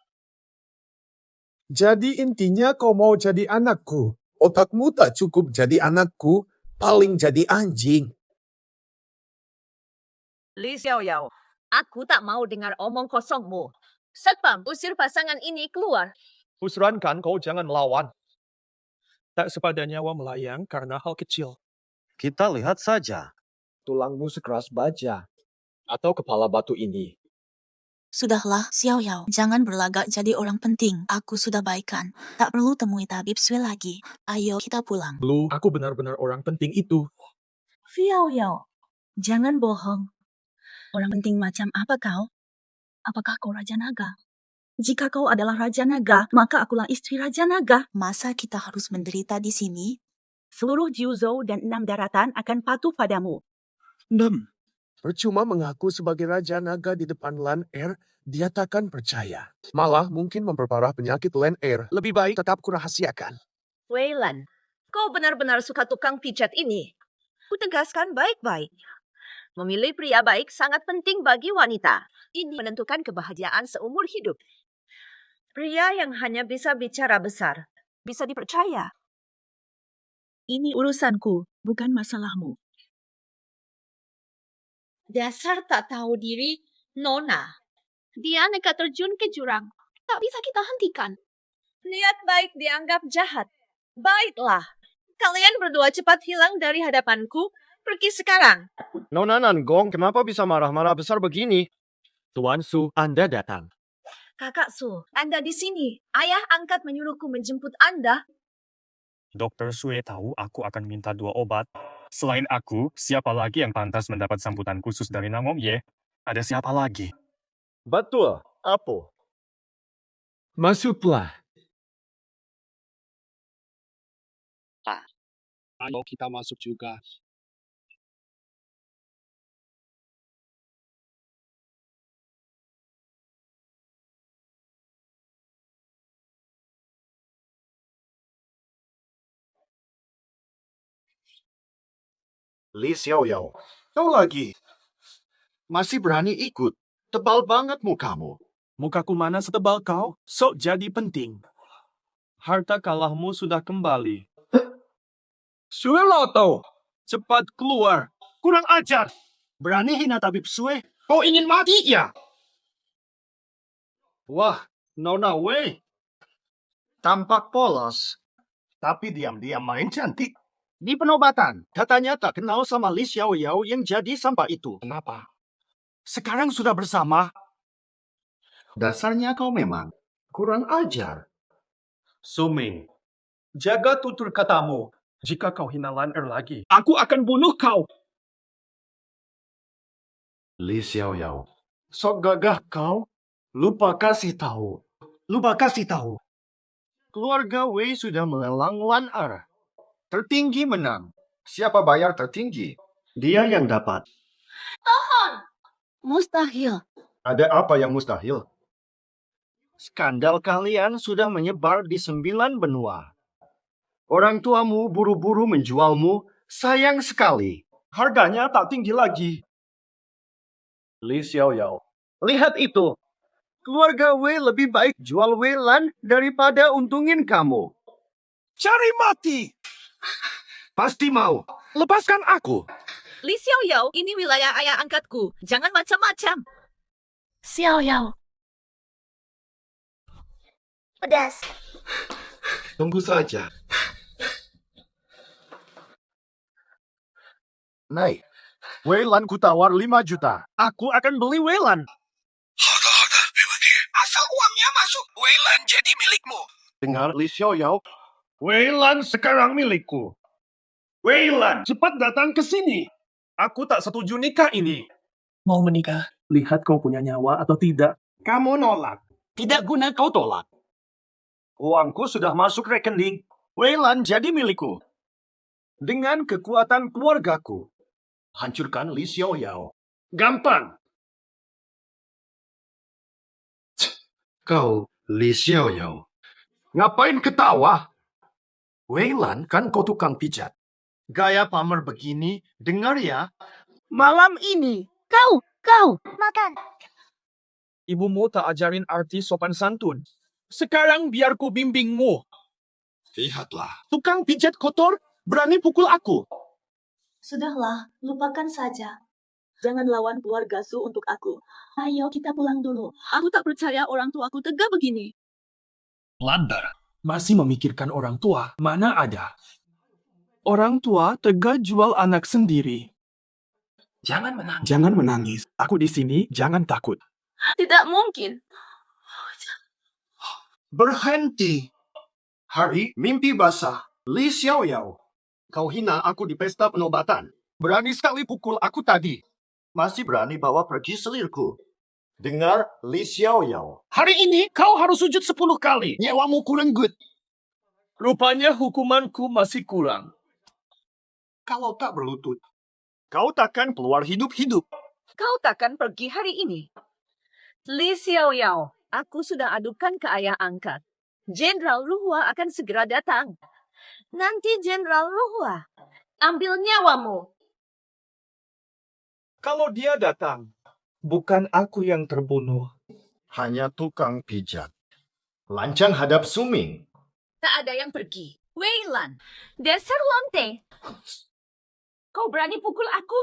Jadi intinya kau mau jadi anakku. Otakmu tak cukup jadi anakku, paling jadi anjing. Li Xiao Yao, aku tak mau dengar omong kosongmu. Satpam, usir pasangan ini keluar. Kusarankan kau jangan melawan. Tak sepadan nyawa melayang karena hal kecil. Kita lihat saja. Tulangmu sekeras baja. atau kepala batu ini. Sudahlah, Xiao Yao. Jangan berlagak jadi orang penting. Aku sudah baikan. Tak perlu temui tabib Sue lagi. Ayo kita pulang. Lu, aku benar-benar orang penting itu. Xiao Yao, jangan bohong. Orang penting macam apa kau? Apakah kau Raja Naga? Jika kau adalah Raja Naga, maka akulah istri Raja Naga. Masa kita harus menderita di sini? Seluruh Jiuzhou dan 6 daratan akan patuh padamu. 6. Percuma mengaku sebagai Raja Naga di depan Lan Er, dia takkan percaya. Malah mungkin memperparah penyakit Lan Er. Lebih baik tetap kurahasiakan. Wei Lan, kau benar-benar suka tukang pijat ini. Ku tegaskan baik-baik. Memilih pria baik sangat penting bagi wanita. Ini menentukan kebahagiaan seumur hidup. Pria yang hanya bisa bicara besar, bisa dipercaya. Ini urusanku, bukan masalahmu. Dasar tak tahu diri, Nona. Dia nekat terjun ke jurang. Tak bisa kita hentikan. Niat baik dianggap jahat. Baiklah, kalian berdua cepat hilang dari hadapanku. Pergi sekarang. Nona Nanggong, kenapa bisa marah-marah besar begini? Tuan Su, Anda datang. Kakak Su, Anda di sini. Ayah angkat menyuruhku menjemput Anda. Dokter Sue tahu aku akan minta 2 obat. Selain aku, siapa lagi yang pantas mendapat sambutan khusus dari Namom Ye? Ada siapa lagi? Betul, Apo. Masuklah. Ayo kita masuk juga. Li Xiaoyao, kau lagi. Masih berani ikut. Tebal banget mukamu. Mukaku mana setebal kau? Sok jadi penting. Harta kalahmu sudah kembali. Sue Loto, cepat keluar. Kurang ajar. Berani hina tabib Sue. Kau ingin mati ya? Wah, Nona Wei. Tampak polos. Tapi diam-diam main cantik. Di penobatan, katanya tak kenal sama Li Xiaoyao yang jadi sampah itu. Kenapa? Sekarang sudah bersama. Dasarnya kau memang kurang ajar. Suming, jaga tutur katamu. Jika kau hina Lan Er lagi, aku akan bunuh kau. Li Xiaoyao, sok gagah kau. Lupa kasih tahu. Keluarga Wei sudah melelang Lan Er. Tertinggi menang. Siapa bayar tertinggi? Dia yang dapat. Tahan! Mustahil. Ada apa yang mustahil? Skandal kalian sudah menyebar di 9 benua. Orang tuamu buru-buru menjualmu, sayang sekali. Harganya tak tinggi lagi. Li Xiaoyao, Lihat itu. Keluarga Wei lebih baik jual Wei Lan daripada untungin kamu. Cari mati! Pasti mau. Lepaskan aku. Li Xiaoyao, ini wilayah ayah angkatku. Jangan macam-macam. Xiao Yao. Pedas. Tunggu saja. Naik. Wei Lan ku tawar 5 juta. Aku akan beli Wei Lan. Asal uangnya masuk, Wei Lan jadi milikmu. Dengar Li Xiaoyao. Wei Lan sekarang milikku. Wei Lan, cepat datang ke sini. aku tak setuju nikah ini. Mau menikah? Lihat kau punya nyawa atau tidak. Kamu nolak. Tidak guna kau tolak. Uangku sudah masuk rekening. Wei Lan jadi milikku. Dengan kekuatan keluargaku. Hancurkan Li Xiaoyao. Gampang. Kau, Li Xiaoyao. Ngapain ketawa? Wei Lan kan kau tukang pijat. Gaya pamer begini, dengar ya. Malam ini. Kau. Makan. Ibumu tak ajarin arti sopan santun. Sekarang biar ku bimbingmu. Lihatlah. Tukang pijat kotor berani pukul aku. Sudahlah, lupakan saja. Jangan lawan keluarga Su untuk aku. Ayo kita pulang dulu. Aku tak percaya orang tuaku tega begini. Landar. Masih memikirkan orang tua, mana ada. Orang tua tega jual anak sendiri. Jangan menangis. Aku di sini, jangan takut. Tidak mungkin. Berhenti. Hari mimpi basah. Li Xiaoyao. Kau hina aku di pesta penobatan. Berani sekali pukul aku tadi. Masih berani bawa pergi selirku. Dengar, Li Xiaoyao. Hari ini kau harus sujud 10 kali. Nyewamu kurenggut. Rupanya hukumanku masih kurang. Kalau tak berlutut, kau takkan keluar hidup-hidup. Kau takkan pergi hari ini. Li Xiaoyao, aku sudah adukan ke ayah angkat. Jenderal Ruhua akan segera datang. Nanti Jenderal Ruhua ambil nyawamu. Kalau dia datang, bukan aku yang terbunuh. Hanya tukang pijat. Lancang hadap Suming. Tak ada yang pergi. Wei Lan, dasar lonte. Kau berani pukul aku?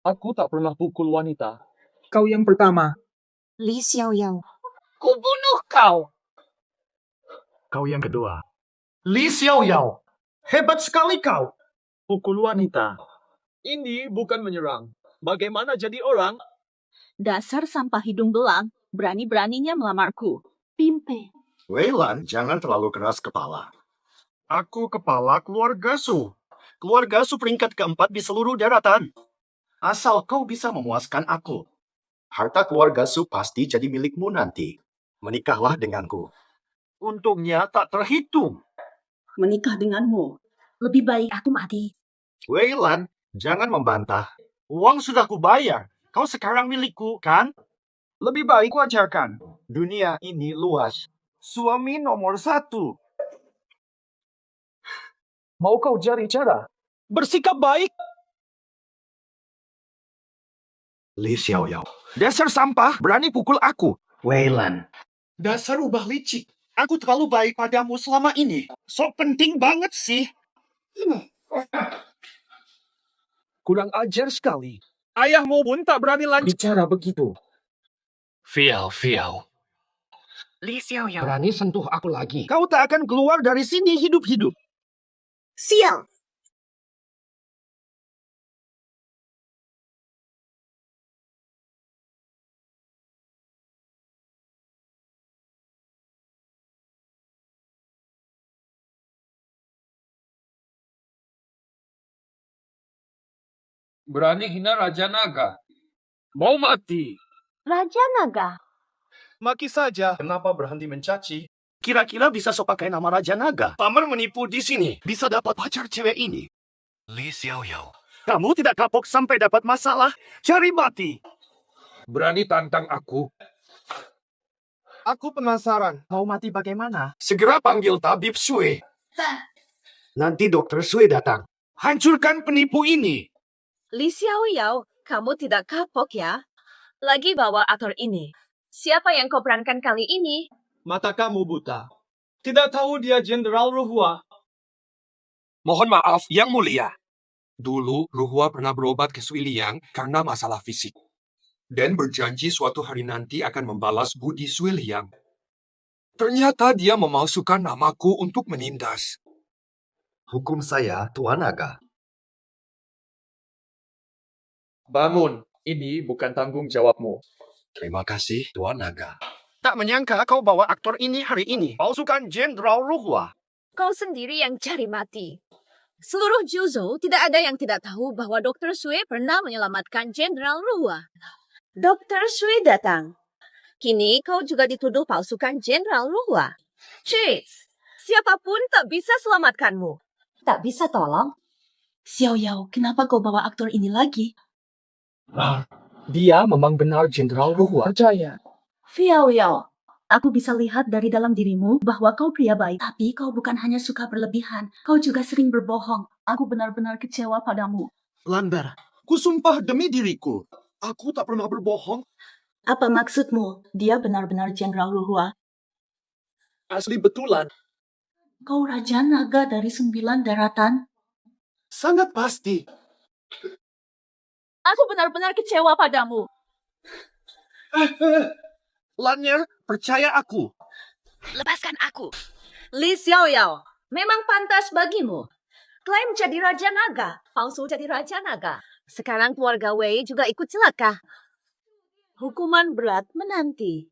Aku tak pernah pukul wanita. Kau yang pertama. Li Xiaoyao. Ku bunuh kau. Kau yang kedua. Li Xiaoyao. Hebat sekali kau. Pukul wanita. Ini bukan menyerang. Bagaimana jadi orang? Dasar sampah hidung belang, berani-beraninya melamarku. Pimpe. Wei Lan, jangan terlalu keras kepala. Aku kepala keluarga Su. Keluarga Su peringkat keempat di seluruh daratan. Asal kau bisa memuaskan aku. Harta keluarga Su pasti jadi milikmu nanti. Menikahlah denganku. Untungnya tak terhitung. Menikah denganmu. Lebih baik aku mati. Wei Lan, jangan membantah. Uang sudah kubayar. Kau sekarang milikku, kan? Lebih baik ku ajarkan. Dunia ini luas. Suami nomor 1. Mau kau cari cara? Bersikap baik. Li Xiaoyao. Dasar sampah, berani pukul aku. Wei Lan. Dasar ubah licik. Aku terlalu baik padamu selama ini. Sok penting banget sih. Kurang ajar sekali. Ayahmu pun tak berani bicara begitu. Fiao. Li Xiaoyao. Berani sentuh aku lagi. Kau tak akan keluar dari sini hidup-hidup. Sial. Berani hina Raja Naga. Mau mati. Raja Naga. Maki saja. Kenapa berhenti mencaci? Kira-kira bisa so pakai nama Raja Naga. Pamer menipu di sini. Bisa dapat pacar cewek ini. Li Xiaoyao. Kamu tidak kapok sampai dapat masalah. Cari mati. Berani tantang aku. Aku penasaran. Mau mati bagaimana? Segera panggil tabib Sui. Nanti dokter Sui datang. Hancurkan penipu ini. Li Xiaoyao, kamu tidak kapok ya? Lagi bawa aktor ini. Siapa yang kau perankan kali ini? Mata kamu buta. Tidak tahu dia Jenderal Ruhua. Mohon maaf, Yang Mulia. Dulu, Ruhua pernah berobat ke Sui Liang karena masalah fisik. Dan berjanji suatu hari nanti akan membalas budi Sui Liang. Ternyata dia memalsukan namaku untuk menindas. Hukum saya, Tuan Naga. Bangun. Ini bukan tanggung jawabmu. Terima kasih, Tuan Naga. Tak menyangka kau bawa aktor ini hari ini. Palsukan Jenderal Ruhua. Kau sendiri yang cari mati. Seluruh Juzhou tidak ada yang tidak tahu bahwa Dr. Sui pernah menyelamatkan Jenderal Ruhua. Dr. Sui datang. Kini kau juga dituduh palsukan Jenderal Ruhua. Cheers! Siapapun tak bisa selamatkanmu. Tak bisa tolong. Xiaoyao, kenapa kau bawa aktor ini lagi? Dia memang benar Jenderal Ruhua. Percaya. Xiaoyao, aku bisa lihat dari dalam dirimu bahwa kau pria baik. Tapi kau bukan hanya suka berlebihan, kau juga sering berbohong. Aku benar-benar kecewa padamu. Lanber, kusumpah demi diriku. Aku tak pernah berbohong. Apa maksudmu? Dia benar-benar Jenderal Ruhua. Asli betulan. Kau Raja Naga dari 9 daratan. Sangat pasti. Aku benar-benar kecewa padamu. Lanier, percaya aku. Lepaskan aku. Li Xiaoyao, memang pantas bagimu. Klaim jadi Raja Naga, palsu jadi Raja Naga. Sekarang keluarga Wei juga ikut celaka. Hukuman berat menanti.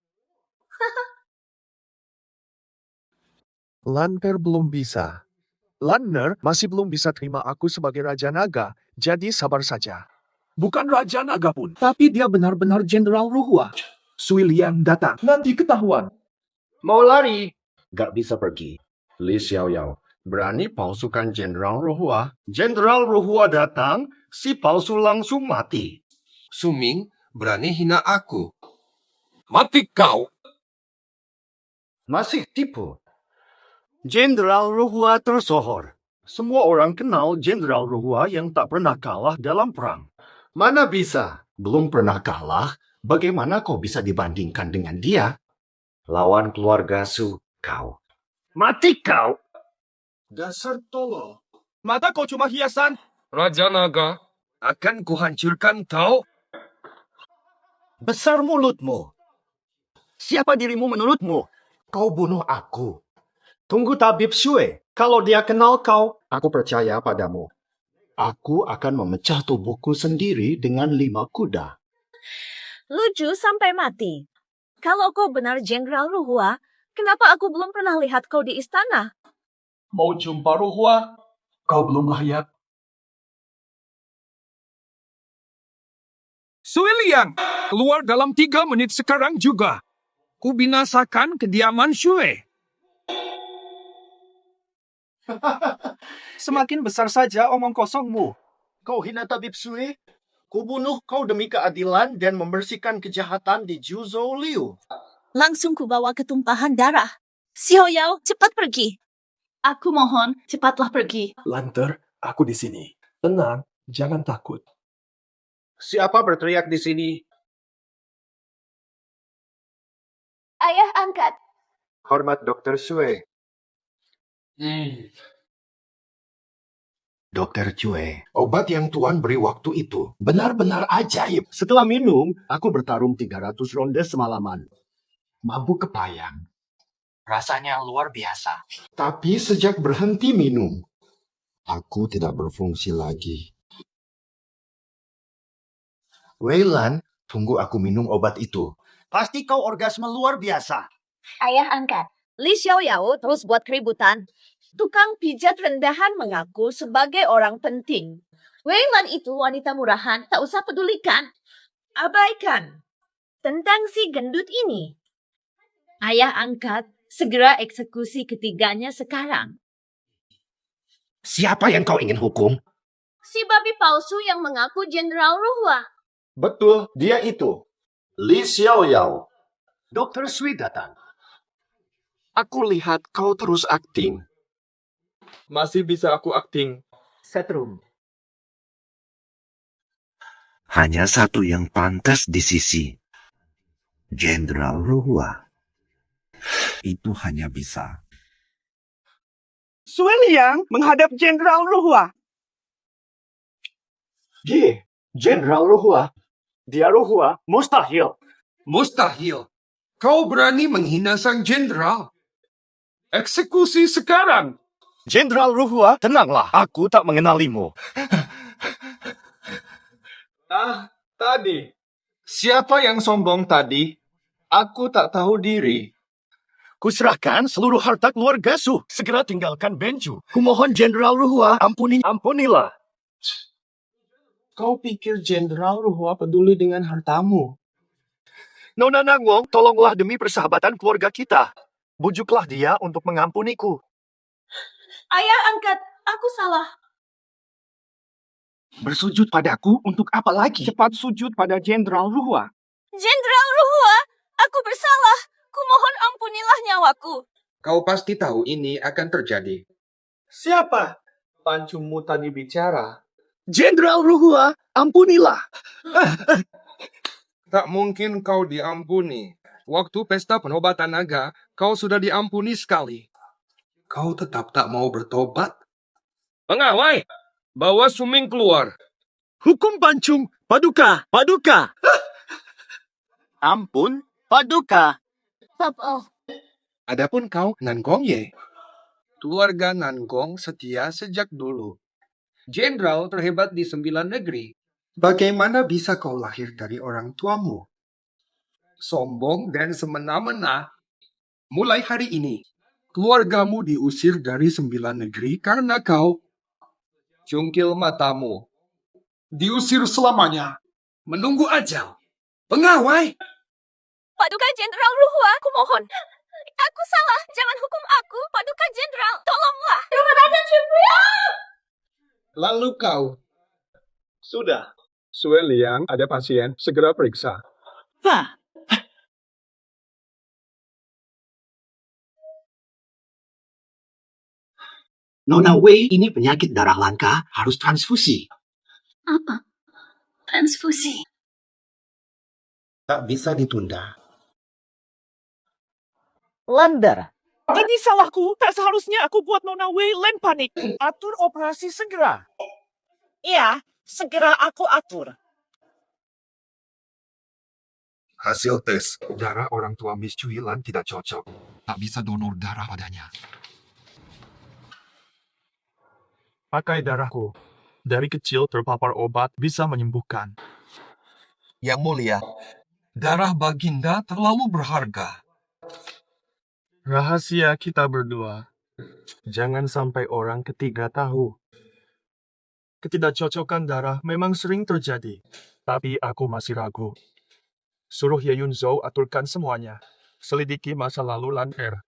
Lanper belum bisa. Lanner masih belum bisa terima aku sebagai Raja Naga, jadi sabar saja. Bukan Raja Naga pun, tapi dia benar-benar Jenderal Ruhua. Sui Liang datang, nanti ketahuan. Mau lari? Gak bisa pergi. Li Xiaoyao berani palsukan Jenderal Ruhua. Jenderal Ruhua datang, si palsu langsung mati. Suming berani hina aku. Mati kau! Masih tipu. Jenderal Ruhua tersohor. Semua orang kenal Jenderal Ruhua yang tak pernah kalah dalam perang. Mana bisa? Belum pernah kalah. Bagaimana kau bisa dibandingkan dengan dia? Lawan keluarga Su, kau. Mati kau! Dasar tolol. Mata kau cuma hiasan. Raja Naga, akan kuhancurkan kau. Besar mulutmu. Siapa dirimu menurutmu? Kau bunuh aku. Tunggu tabib Sue. Kalau dia kenal kau, aku percaya padamu. Aku akan memecah tubuhku sendiri dengan 5 kuda. Lucu sampai mati. Kalau kau benar Jenderal Ruhua, kenapa aku belum pernah lihat kau di istana? Mau jumpa Ruhua? Kau belum layak. Sui Liang, keluar dalam 3 menit sekarang juga. Ku binasakan kediaman Sue. Semakin besar saja omong kosongmu. Kau hina tabib Sue? Kubunuh kau demi keadilan dan membersihkan kejahatan di Juzhou Liu. Langsung kubawa ketumpahan darah. Xiaoyao, cepat pergi. Aku mohon, cepatlah pergi. Lanter, aku di sini. Tenang, jangan takut. Siapa berteriak di sini? Ayah angkat. Hormat Dr. Sue. Dr. Cue, obat yang Tuan beri waktu itu benar-benar ajaib. Setelah minum, aku bertarung 300 ronde semalaman. Mabuk kepayang. Rasanya luar biasa. Tapi sejak berhenti minum, aku tidak berfungsi lagi. Weilan, tunggu aku minum obat itu. Pasti kau orgasme luar biasa. Ayah angkat. Li Xiaoyao terus buat keributan. Tukang pijat rendahan mengaku sebagai orang penting. Weilan itu wanita murahan, tak usah pedulikan. Abaikan. Tentang si gendut ini. Ayah angkat, segera eksekusi ketiganya sekarang. Siapa yang kau ingin hukum? Si babi palsu yang mengaku Jenderal Ruhua. Betul, dia itu. Li Xiaoyao. Dr. Sui datang. Aku lihat kau terus akting. Masih bisa aku akting. Setrum. Hanya satu yang pantas di sisi Jenderal Ruhua. Itu hanya bisa. Sui Liang menghadap Jenderal Ruhua. Jenderal Ruhua. Dia Ruhua, mustahil. Mustahil. Kau berani menghina sang jenderal. Eksekusi sekarang. Jenderal Ruhua, tenanglah. Aku tak mengenalimu. Tadi. Siapa yang sombong tadi? Aku tak tahu diri. Kuserahkan seluruh harta keluarga Su. Segera tinggalkan Benju. Kumohon Jenderal Ruhua, ampunilah. Kau pikir Jenderal Ruhua peduli dengan hartamu? Nona Nangwong, tolonglah demi persahabatan keluarga kita. Bujuklah dia untuk mengampuniku. Ayah angkat, aku salah. Bersujud padaku untuk apa lagi? Cepat sujud pada Jenderal Ruhua. Jenderal Ruhua, aku bersalah. Kumohon ampunilah nyawaku. Kau pasti tahu ini akan terjadi. Siapa? Pancumu tadi bicara. Jenderal Ruhua, ampunilah. Tak mungkin kau diampuni. Waktu pesta penobatan naga, kau sudah diampuni sekali. Kau tetap tak mau bertobat? Pengawai, bawa Suming keluar. Hukum Pancung, Paduka, Paduka. Ampun, Paduka. Papa. Adapun kau, Nangong Ye. Keluarga Nangong setia sejak dulu. Jenderal terhebat di 9 negeri. Bagaimana bisa kau lahir dari orang tuamu? Sombong dan semena-mena. Mulai hari ini, keluargamu diusir dari 9 negeri karena kau cungkil matamu. Diusir selamanya. Menunggu ajal. Pengawai! Paduka Jenderal Ruhua, aku mohon. Aku salah, jangan hukum aku, Paduka Jenderal. Tolonglah. Lalu kau. Sudah. Sue Liang, ada pasien. Segera periksa. Pak, Nona Wei ini penyakit darah langka, harus transfusi. Apa? Transfusi. Tak bisa ditunda. Lander. Ini salahku. Tak seharusnya aku buat Nona Wei Len panik. Atur operasi segera. Iya, segera aku atur. Hasil tes. Darah orang tua Miss Cui Lan tidak cocok. Tak bisa donor darah padanya. Pakai darahku. Dari kecil terpapar obat bisa menyembuhkan. Yang mulia, darah Baginda terlalu berharga. Rahasia kita berdua. Jangan sampai orang ketiga tahu. Ketidakcocokan darah memang sering terjadi. Tapi aku masih ragu. Suruh Ye Yun Zhou aturkan semuanya. Selidiki masa lalu Lan Er.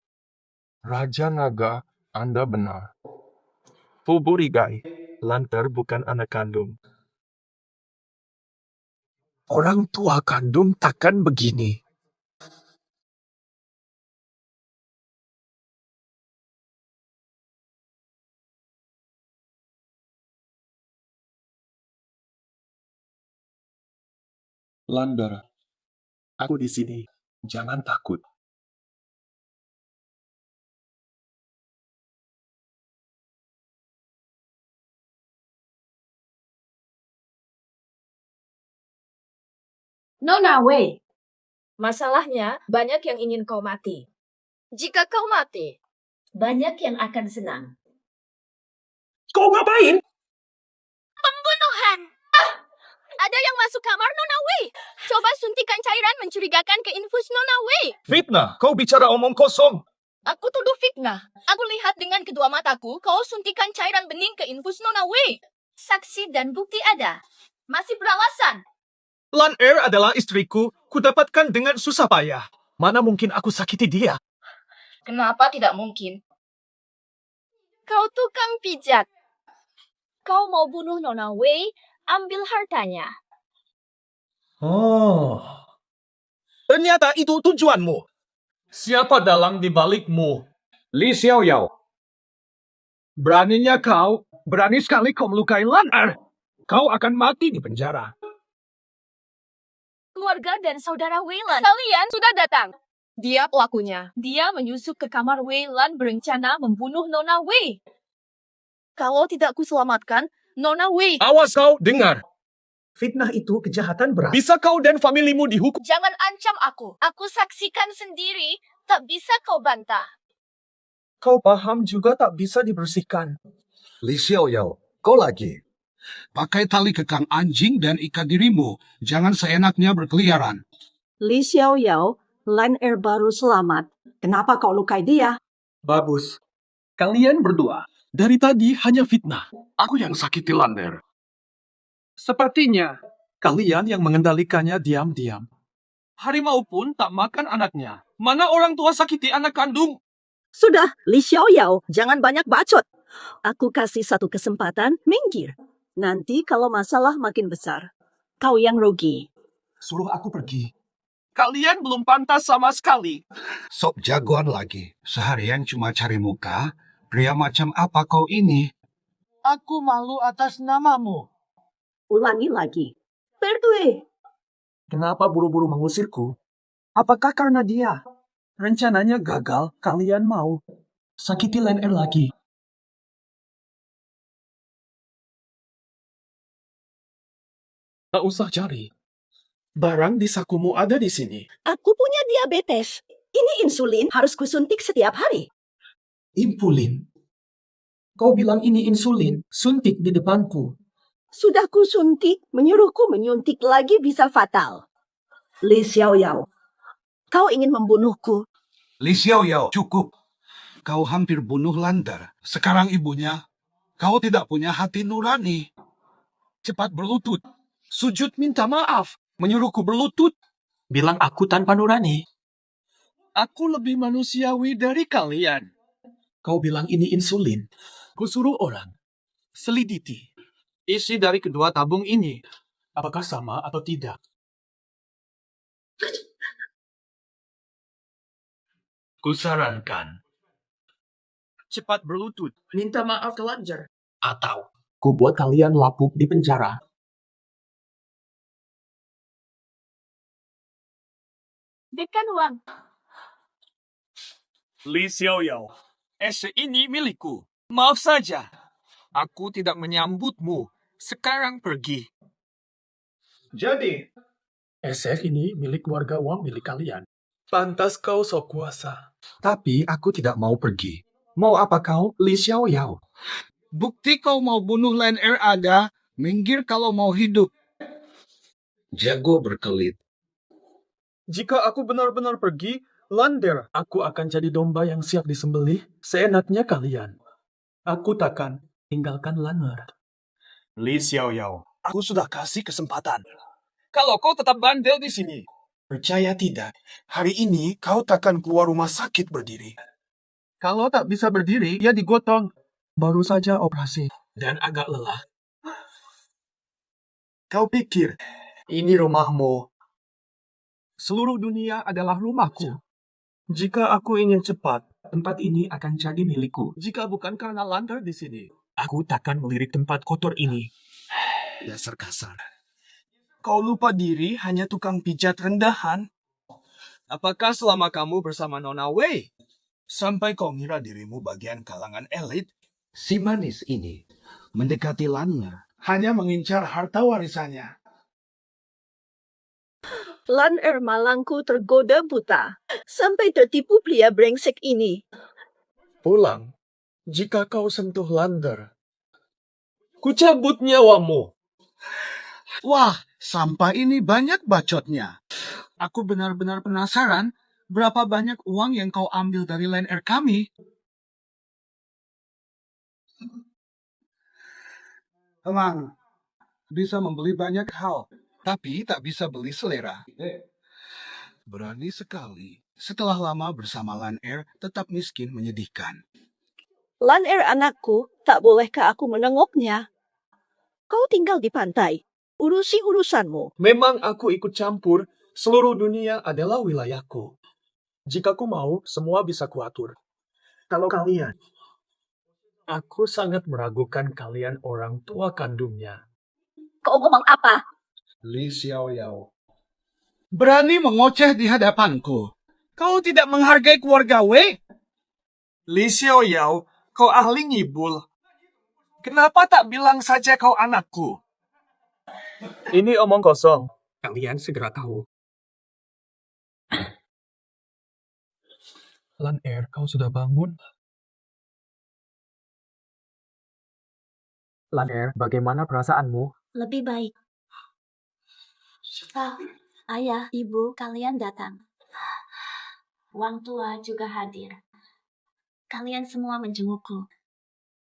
Raja Naga, Anda benar. Fu Burigai, Lanter bukan anak kandung. Orang tua kandung takkan begini. Lander, aku di sini. Jangan takut. Nona Wei, masalahnya banyak yang ingin kau mati. Jika kau mati, banyak yang akan senang. Kau ngapain? Pembunuhan! Ada yang masuk kamar Nona Wei. Coba suntikan cairan mencurigakan ke infus Nona Wei. Fitnah, kau bicara omong kosong. Aku tuduh fitnah. Aku lihat dengan kedua mataku, kau suntikan cairan bening ke infus Nona Wei. Saksi dan bukti ada. Masih beralasan. Lan Er adalah istriku, kudapatkan dengan susah payah. Mana mungkin aku sakiti dia? Kenapa tidak mungkin? Kau tukang pijat. Kau mau bunuh Nona Wei, ambil hartanya. Oh. Ternyata itu tujuanmu. Siapa dalang di balikmu? Li Xiaoyao. Beraninya kau, berani sekali kau melukai Lan Er. Kau akan mati di penjara. Keluarga dan saudara Wei Lan, kalian sudah datang. Dia pelakunya. Dia menyusup ke kamar Wei Lan berencana membunuh Nona Wei. Kalau tidak kuselamatkan, Nona Wei. Awas kau, dengar. Fitnah itu kejahatan berat. Bisa kau dan familimu dihukum. Jangan ancam aku. Aku saksikan sendiri. Tak bisa kau bantah. Kau paham juga tak bisa dibersihkan. Li Xiaoyao, kau lagi. Pakai tali kekang anjing dan ikat dirimu. Jangan seenaknya berkeliaran. Li Xiaoyao, Lan Er baru selamat. Kenapa kau lukai dia? Bagus. Kalian berdua, dari tadi hanya fitnah. Aku yang sakiti Lan Er. Sepertinya, kalian yang mengendalikannya diam-diam. Harimau pun tak makan anaknya. Mana orang tua sakiti anak kandung? Sudah, Li Xiaoyao, jangan banyak bacot. Aku kasih satu kesempatan, minggir. Nanti kalau masalah makin besar, kau yang rugi. Suruh aku pergi. Kalian belum pantas sama sekali. Sok jagoan lagi. Seharian cuma cari muka. Pria macam apa kau ini? Aku malu atas namamu. Ulangi lagi. Perdue. Kenapa buru-buru mengusirku? Apakah karena dia? Rencananya gagal, kalian mau sakiti Lan Er lagi. Tak usah cari. Barang di sakumu ada di sini. Aku punya diabetes. Ini insulin harus kusuntik setiap hari. Insulin. Kau bilang ini insulin, suntik di depanku. Sudah kusuntik, menyuruhku menyuntik lagi bisa fatal. Li Xiaoyao, kau ingin membunuhku. Li Xiaoyao, cukup. Kau hampir bunuh Lander. Sekarang ibunya, kau tidak punya hati nurani. Cepat berlutut. Sujud minta maaf. Menyuruhku berlutut. Bilang aku tanpa nurani. Aku lebih manusiawi dari kalian. Kau bilang ini insulin. Kusuruh orang. Selidiki. Isi dari kedua tabung ini. Apakah sama atau tidak? Kusarankan. Cepat berlutut. Minta maaf telanjang. Atau ku buat kalian lapuk di penjara. Dekan uang. Li Xiaoyao, ese ini milikku. Maaf saja. Aku tidak menyambutmu. Sekarang pergi. Jadi, esek ini milik warga uang milik kalian. Pantas kau sok kuasa. Tapi aku tidak mau pergi. Mau apa kau, Li Xiaoyao? Bukti kau mau bunuh Lan Er ada, minggir kalau mau hidup. Jago berkelit. Jika aku benar-benar pergi, Lander, aku akan jadi domba yang siap disembelih seenaknya kalian. Aku takkan tinggalkan Laner. Li Xiaoyao, aku sudah kasih kesempatan. Kalau kau tetap bandel di sini, percaya tidak, hari ini kau takkan keluar rumah sakit berdiri. Kalau tak bisa berdiri, ya digotong. Baru saja operasi. Dan agak lelah. Kau pikir, ini rumahmu. Seluruh dunia adalah rumahku. Jika aku ingin cepat, tempat ini akan jadi milikku. Jika bukan karena Lander di sini, aku takkan melirik tempat kotor ini. Dasar kasar. Kau lupa diri hanya tukang pijat rendahan? Apakah selama kamu bersama Nona Wei, sampai kau ngira dirimu bagian kalangan elit? Si manis ini mendekati Laner hanya mengincar harta warisannya. Lan Er malangku tergoda buta, sampai tertipu pria brengsek ini. Pulang, jika kau sentuh Lander, ku cabut nyawamu. Wah, sampah ini banyak bacotnya. Aku benar-benar penasaran berapa banyak uang yang kau ambil dari Lan Er kami. Emang, bisa membeli banyak hal, tapi tak bisa beli selera. Berani sekali. Setelah lama bersama Lan Er, tetap miskin menyedihkan. Lan Er anakku, tak bolehkah aku menengoknya? Kau tinggal di pantai. Urusi urusanmu. Memang aku ikut campur. Seluruh dunia adalah wilayahku. Jika ku mau, semua bisa kuatur. Kalau kalian, aku sangat meragukan kalian orang tua kandungnya. Kau ngomong apa? Li Xiaoyao. Berani mengoceh di hadapanku. Kau tidak menghargai keluarga Wei? Li Xiaoyao, kau ahli ngibul. Kenapa tak bilang saja kau anakku? Ini omong kosong. Kalian segera tahu. Lan Er, kau sudah bangun? Lan Er, bagaimana perasaanmu? Lebih baik. Ayah, ibu, kalian datang. Wang tua juga hadir. Kalian semua menjengukku.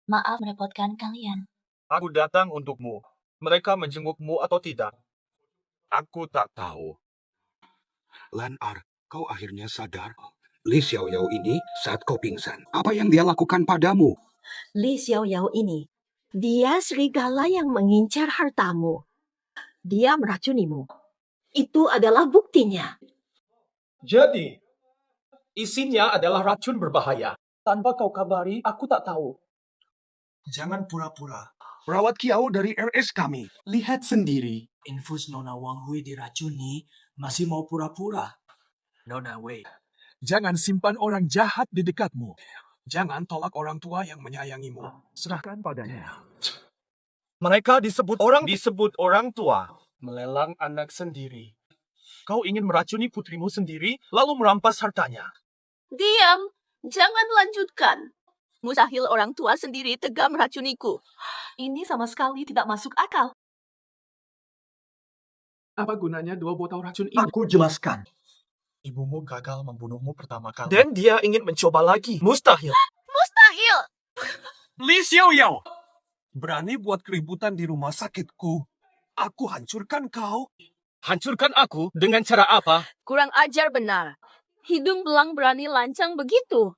Maaf merepotkan kalian. Aku datang untukmu. Mereka menjengukmu atau tidak? Aku tak tahu. Lan Er, kau akhirnya sadar. Li Xiaoyao ini saat kau pingsan. Apa yang dia lakukan padamu? Li Xiaoyao ini, dia serigala yang mengincar hartamu. Dia meracunimu. Itu adalah buktinya. Jadi, isinya adalah racun berbahaya. Tanpa kau kabari, aku tak tahu. Jangan pura-pura. Perawat Kiao dari RS kami. Lihat sendiri. Infus Nona Wang Hui diracuni, masih mau pura-pura. Nona Wei, jangan simpan orang jahat di dekatmu. Jangan tolak orang tua yang menyayangimu. Serahkan padanya. Mereka disebut orang tua. Melelang anak sendiri. Kau ingin meracuni putrimu sendiri, lalu merampas hartanya. Diam, jangan lanjutkan. Mustahil orang tua sendiri tega meracuniku. Ini sama sekali tidak masuk akal. Apa gunanya 2 botol racun ini? Aku jelaskan. Ibumu gagal membunuhmu pertama kali. Dan dia ingin mencoba lagi. Mustahil. Mustahil! Li Xiaoyao, berani buat keributan di rumah sakitku. Aku hancurkan kau. Hancurkan aku dengan cara apa? Kurang ajar benar. Hidung belang berani lancang begitu.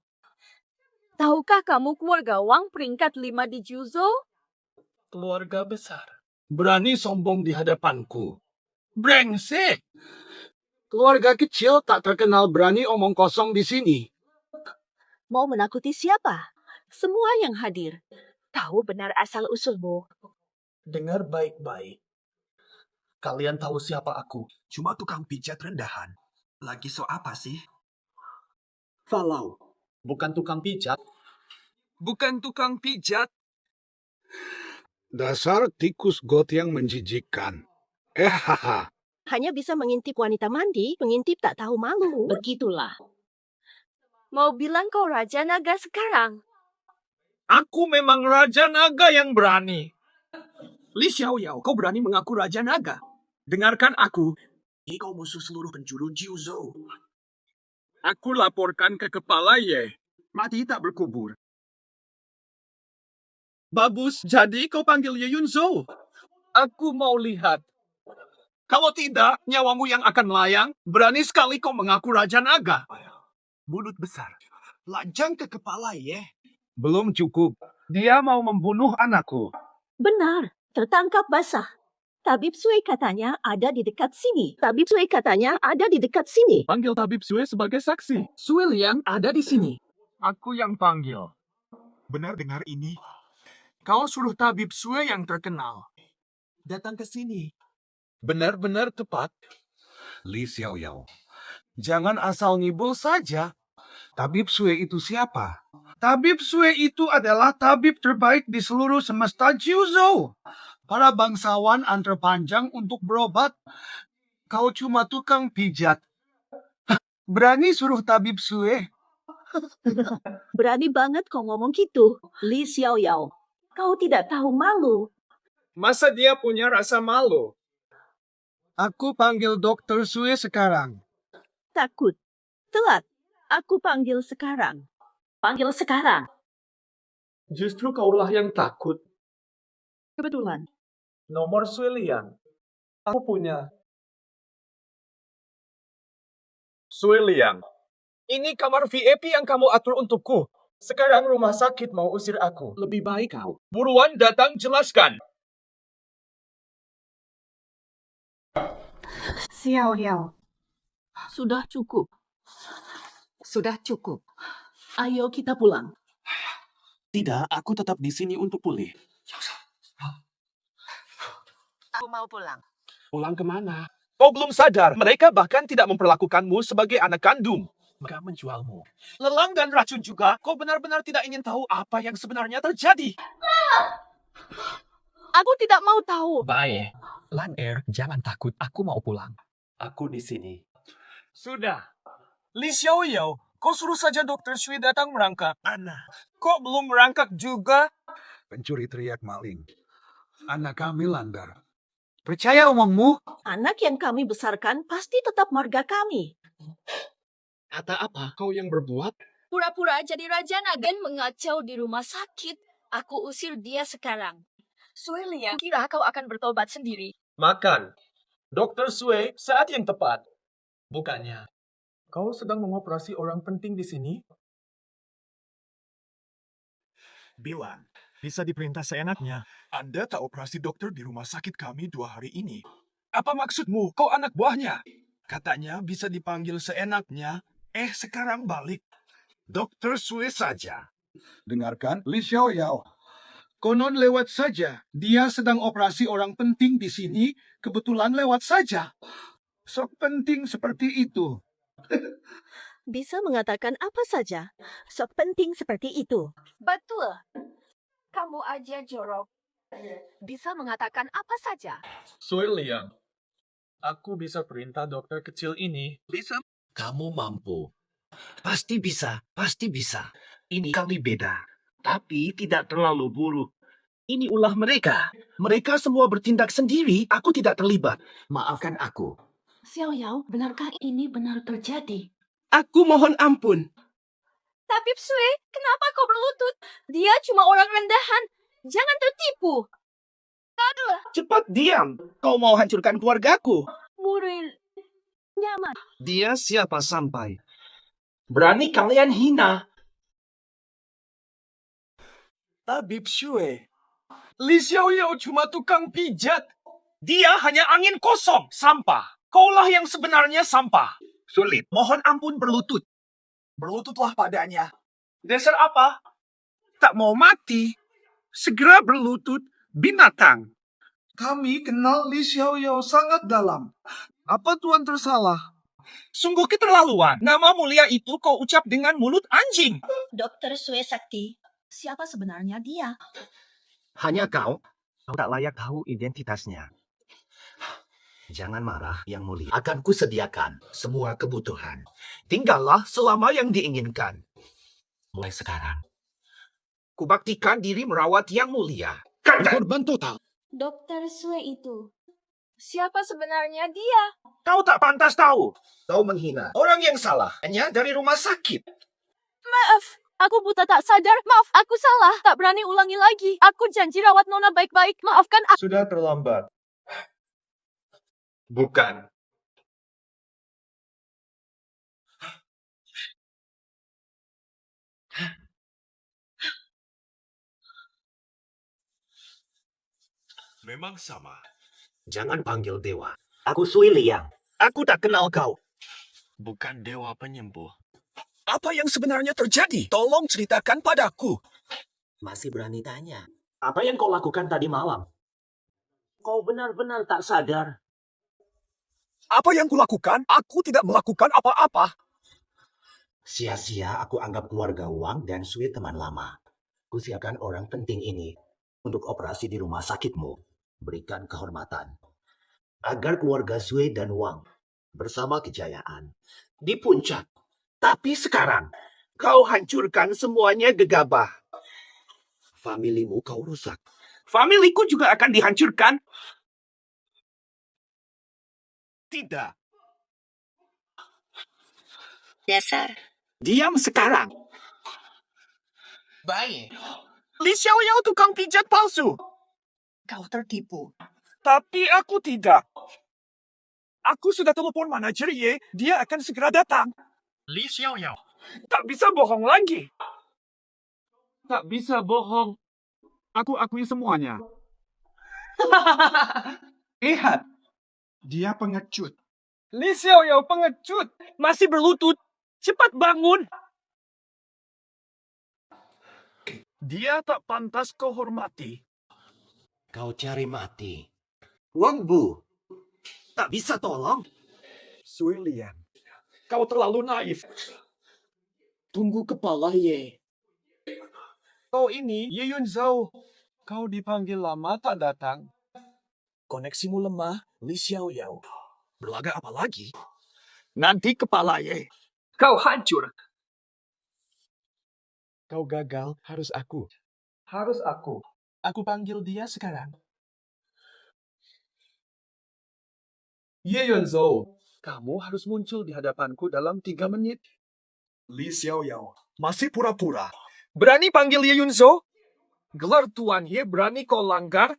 Tahukah kamu keluarga Wang peringkat 5 di Juzhou? Keluarga besar. Berani sombong di hadapanku. Brengsek! Keluarga kecil tak terkenal berani omong kosong di sini. Mau menakuti siapa? Semua yang hadir. Tahu benar asal-usulmu. Dengar baik-baik. Kalian tahu siapa aku? Cuma tukang pijat rendahan. Lagi so apa sih? Falau. Bukan tukang pijat. Bukan tukang pijat. Dasar tikus got yang menjijikkan. Haha. Hanya bisa mengintip wanita mandi, pengintip tak tahu malu. Begitulah. Mau bilang kau Raja Naga sekarang? Aku memang Raja Naga yang berani. Li Xiaoyao, kau berani mengaku Raja Naga. Dengarkan aku. Ini kau musuh seluruh penjuru Juzhou. Aku laporkan ke kepala Ye. Mati tak berkubur. Bagus, jadi kau panggil Ye Yunzhou. Aku mau lihat. Kalau tidak, nyawamu yang akan melayang. Berani sekali kau mengaku Raja Naga. Mulut besar. Lancang ke kepala Ye. Belum cukup. Dia mau membunuh anakku. Benar, tertangkap basah. Tabib Sui katanya ada di dekat sini. Tabib Sui katanya ada di dekat sini. Panggil Tabib Sui sebagai saksi. Sui Liang ada di sini. Aku yang panggil. Benar dengar ini? Kau suruh Tabib Sui yang terkenal Datang ke sini. benar-benar tepat. Li Xiaoyao, jangan asal ngibul saja. Tabib Sue itu siapa? Tabib Sue itu adalah tabib terbaik di seluruh semesta Juzhou. Para bangsawan antri panjang untuk berobat. Kau cuma tukang pijat. Berani suruh tabib Sue? Berani banget kau ngomong gitu, Li Xiaoyao. Kau tidak tahu malu. Masa dia punya rasa malu? Aku panggil Dokter Sue sekarang. Takut. Telat. Aku panggil sekarang. Panggil sekarang. Justru kaulah yang takut. Kebetulan. Nomor Sui Liang. Aku punya. Sui Liang. Ini kamar VIP yang kamu atur untukku. Sekarang rumah sakit mau usir aku. Lebih baik kau. Buruan datang jelaskan. Xiaoyao. Sudah cukup. Sudah cukup. Ayo kita pulang. Tidak, aku tetap di sini untuk pulih. Aku mau pulang. Pulang kemana? Kau belum sadar, mereka bahkan tidak memperlakukanmu sebagai anak kandung. Mereka menjualmu. Lelang dan racun juga, kau benar-benar tidak ingin tahu apa yang sebenarnya terjadi. Aku tidak mau tahu. Baik. Lan jangan takut. Aku mau pulang. Aku di sini. Sudah. Li Xiaoyao, kau suruh saja Dr. Shui datang merangkak. Ana. Kok belum merangkak juga? Pencuri teriak maling. Anak kami landar. Percaya omongmu? Anak yang kami besarkan pasti tetap marga kami. Kata apa kau yang berbuat? Pura-pura jadi Raja Naga dan mengacau di rumah sakit. Aku usir dia sekarang. Sui Liang, kira kau akan bertobat sendiri. Makan. Dr. Sui, saat yang tepat. Bukannya. Kau sedang mengoperasi orang penting di sini? Bilang, bisa diperintah seenaknya. Anda tak operasi dokter di rumah sakit kami 2 hari ini. Apa maksudmu? Kau anak buahnya. Katanya bisa dipanggil seenaknya. Sekarang balik. Dokter Sue saja. Dengarkan, Li Xiaoyao. Konon lewat saja. Dia sedang operasi orang penting di sini. Kebetulan lewat saja. Sok penting seperti itu. Bisa mengatakan apa saja. Sok penting seperti itu. Betul. Kamu aja jorok. Bisa mengatakan apa saja. Sui Liang. Aku bisa perintah dokter kecil ini. Bisa. Kamu mampu. Pasti bisa. Pasti bisa. Ini kali beda. Tapi tidak terlalu buruk. Ini ulah mereka. Mereka semua bertindak sendiri. Aku tidak terlibat. Maafkan aku. Xiao Yao, benarkah ini benar terjadi? Aku mohon ampun. Tapi Psue, kenapa kau berlutut? Dia cuma orang rendahan. Jangan tertipu. Aduh, Cepat diam. Kau mau hancurkan keluargaku. Muril. Nyaman. Dia siapa sampai? Berani kalian hina. Tabib Shue. Li Xiaoyao cuma tukang pijat. Dia hanya angin kosong, sampah. Kaulah yang sebenarnya sampah. Sulit. Mohon ampun berlutut. Berlututlah padanya. Dasar apa? Tak mau mati. Segera berlutut, binatang. Kami kenal Li Xiaoyao sangat dalam. Apa Tuan tersalah? Sungguh keterlaluan. Nama mulia itu kau ucap dengan mulut anjing. Dokter Sue Sakti, siapa sebenarnya dia? Hanya kau. Kau tak layak tahu identitasnya. Jangan marah, Yang Mulia. Akan kusediakan semua kebutuhan. Tinggallah selama yang diinginkan. Mulai sekarang, kubaktikan diri merawat Yang Mulia. Korban total. Dokter Sue itu. Siapa sebenarnya dia? Kau tak pantas tahu. Kau menghina orang yang salah hanya dari rumah sakit. Maaf, aku buta tak sadar. Maaf, aku salah. Tak berani ulangi lagi. Aku janji rawat Nona baik-baik. Maafkan aku. Sudah terlambat. Bukan. Memang sama. Jangan panggil dewa. Aku Sui Liang. Aku tak kenal kau. Bukan dewa penyembuh. Apa yang sebenarnya terjadi? Tolong ceritakan padaku. Masih berani tanya. Apa yang kau lakukan tadi malam? Kau benar-benar tak sadar. Apa yang kulakukan? Aku tidak melakukan apa-apa. Sia-sia aku anggap keluarga Wang dan Sui teman lama. Kusiapkan orang penting ini untuk operasi di rumah sakitmu. Berikan kehormatan. Agar keluarga Sui dan Wang bersama kejayaan di puncak. Tapi sekarang kau hancurkan semuanya gegabah. Familimu kau rusak. Familiku juga akan dihancurkan. Tidak. Dasar. Diam sekarang. Baik. Li Xiaoyao tukang pijat palsu. Kau tertipu. Tapi aku tidak. Aku sudah telepon manajer Ye. Dia akan segera datang. Li Xiaoyao. Tak bisa bohong lagi. Tak bisa bohong. Aku akui semuanya. Lihat. Dia pengecut. Li Xiaoyao pengecut. Masih berlutut. Cepat bangun. Dia tak pantas kau hormati. Kau cari mati. Wang Bu. Tak bisa tolong. Sui Lian. Kau terlalu naif. Tunggu kepala Ye. Kau ini Ye Yun Zhou. Kau dipanggil lama tak datang. Koneksimu lemah, Li Xiaoyao. Berlagak apa lagi? Nanti kepala Ye. Kau hancur. Kau gagal, harus aku. Harus aku. Aku panggil dia sekarang. Ye Yun Zhou, kamu harus muncul di hadapanku dalam 3 menit. Li Xiaoyao, masih pura-pura. Berani panggil Ye Yun Zhou? Gelar Tuan Ye berani kau langgar?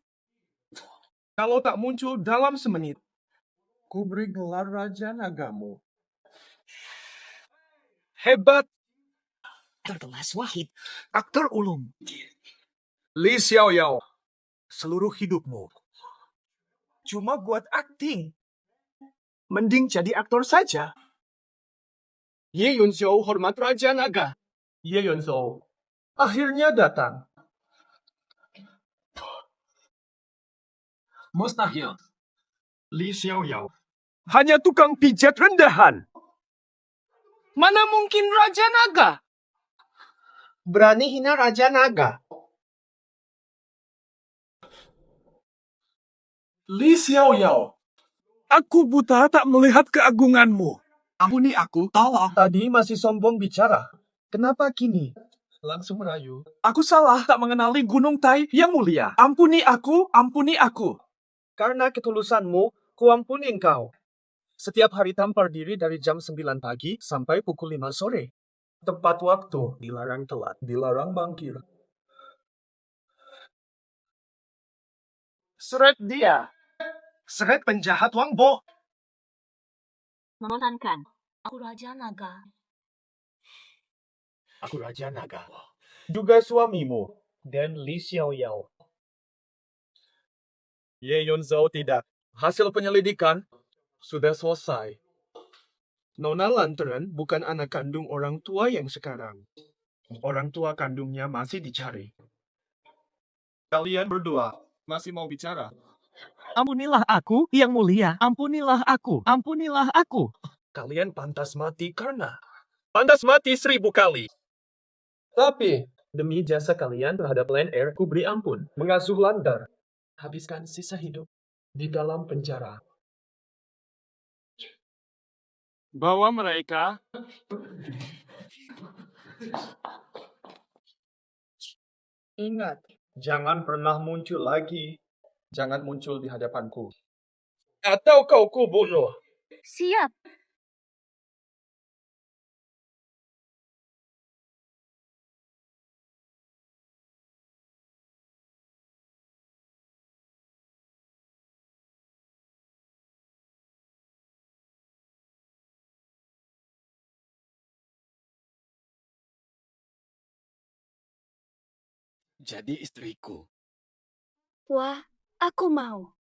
Kalau tak muncul dalam semenit, ku beri gelar Raja Nagamu. Hebat. Terkelas Wahid. Aktor ulung. Li Xiaoyao, seluruh hidupmu cuma buat akting. Mending jadi aktor saja. Ye Yun Zhou hormat Raja Naga. Ye Yun Zhou akhirnya datang. Mustahil. Li Xiaoyao hanya tukang pijat rendahan. Mana mungkin Raja Naga? Berani hina Raja Naga. Li Xiaoyao, aku buta tak melihat keagunganmu. Ampuni aku, tolong. Tadi masih sombong bicara. Kenapa kini langsung merayu. Aku salah tak mengenali Gunung Tai yang mulia. Ampuni aku, ampuni aku. Karena ketulusanmu, kuampuni engkau. Setiap hari tampar diri dari jam 9 pagi sampai pukul 5 sore. Tepat waktu, dilarang telat, dilarang bangkir. Seret dia. Seret penjahat Wang Bo. Memenangkan. Aku Raja Naga. Aku Raja Naga. Juga suamimu, dan Li Xiaoyao. Ye Yunzhou tidak. Hasil penyelidikan sudah selesai. Nona Lantern bukan anak kandung orang tua yang sekarang. Orang tua kandungnya masih dicari. Kalian berdua masih mau bicara? Ampunilah aku yang mulia. Ampunilah aku. Ampunilah aku. Kalian pantas mati karena... Pantas mati 1000 kali. Tapi, demi jasa kalian terhadap Lion Air, ku beri ampun. Mengasuh Landar. Habiskan sisa hidup di dalam penjara. Bawa mereka. Ingat, jangan pernah muncul lagi. Jangan muncul di hadapanku. Atau kau kubunuh. Siap. Jadi istriku. Wah, aku mau.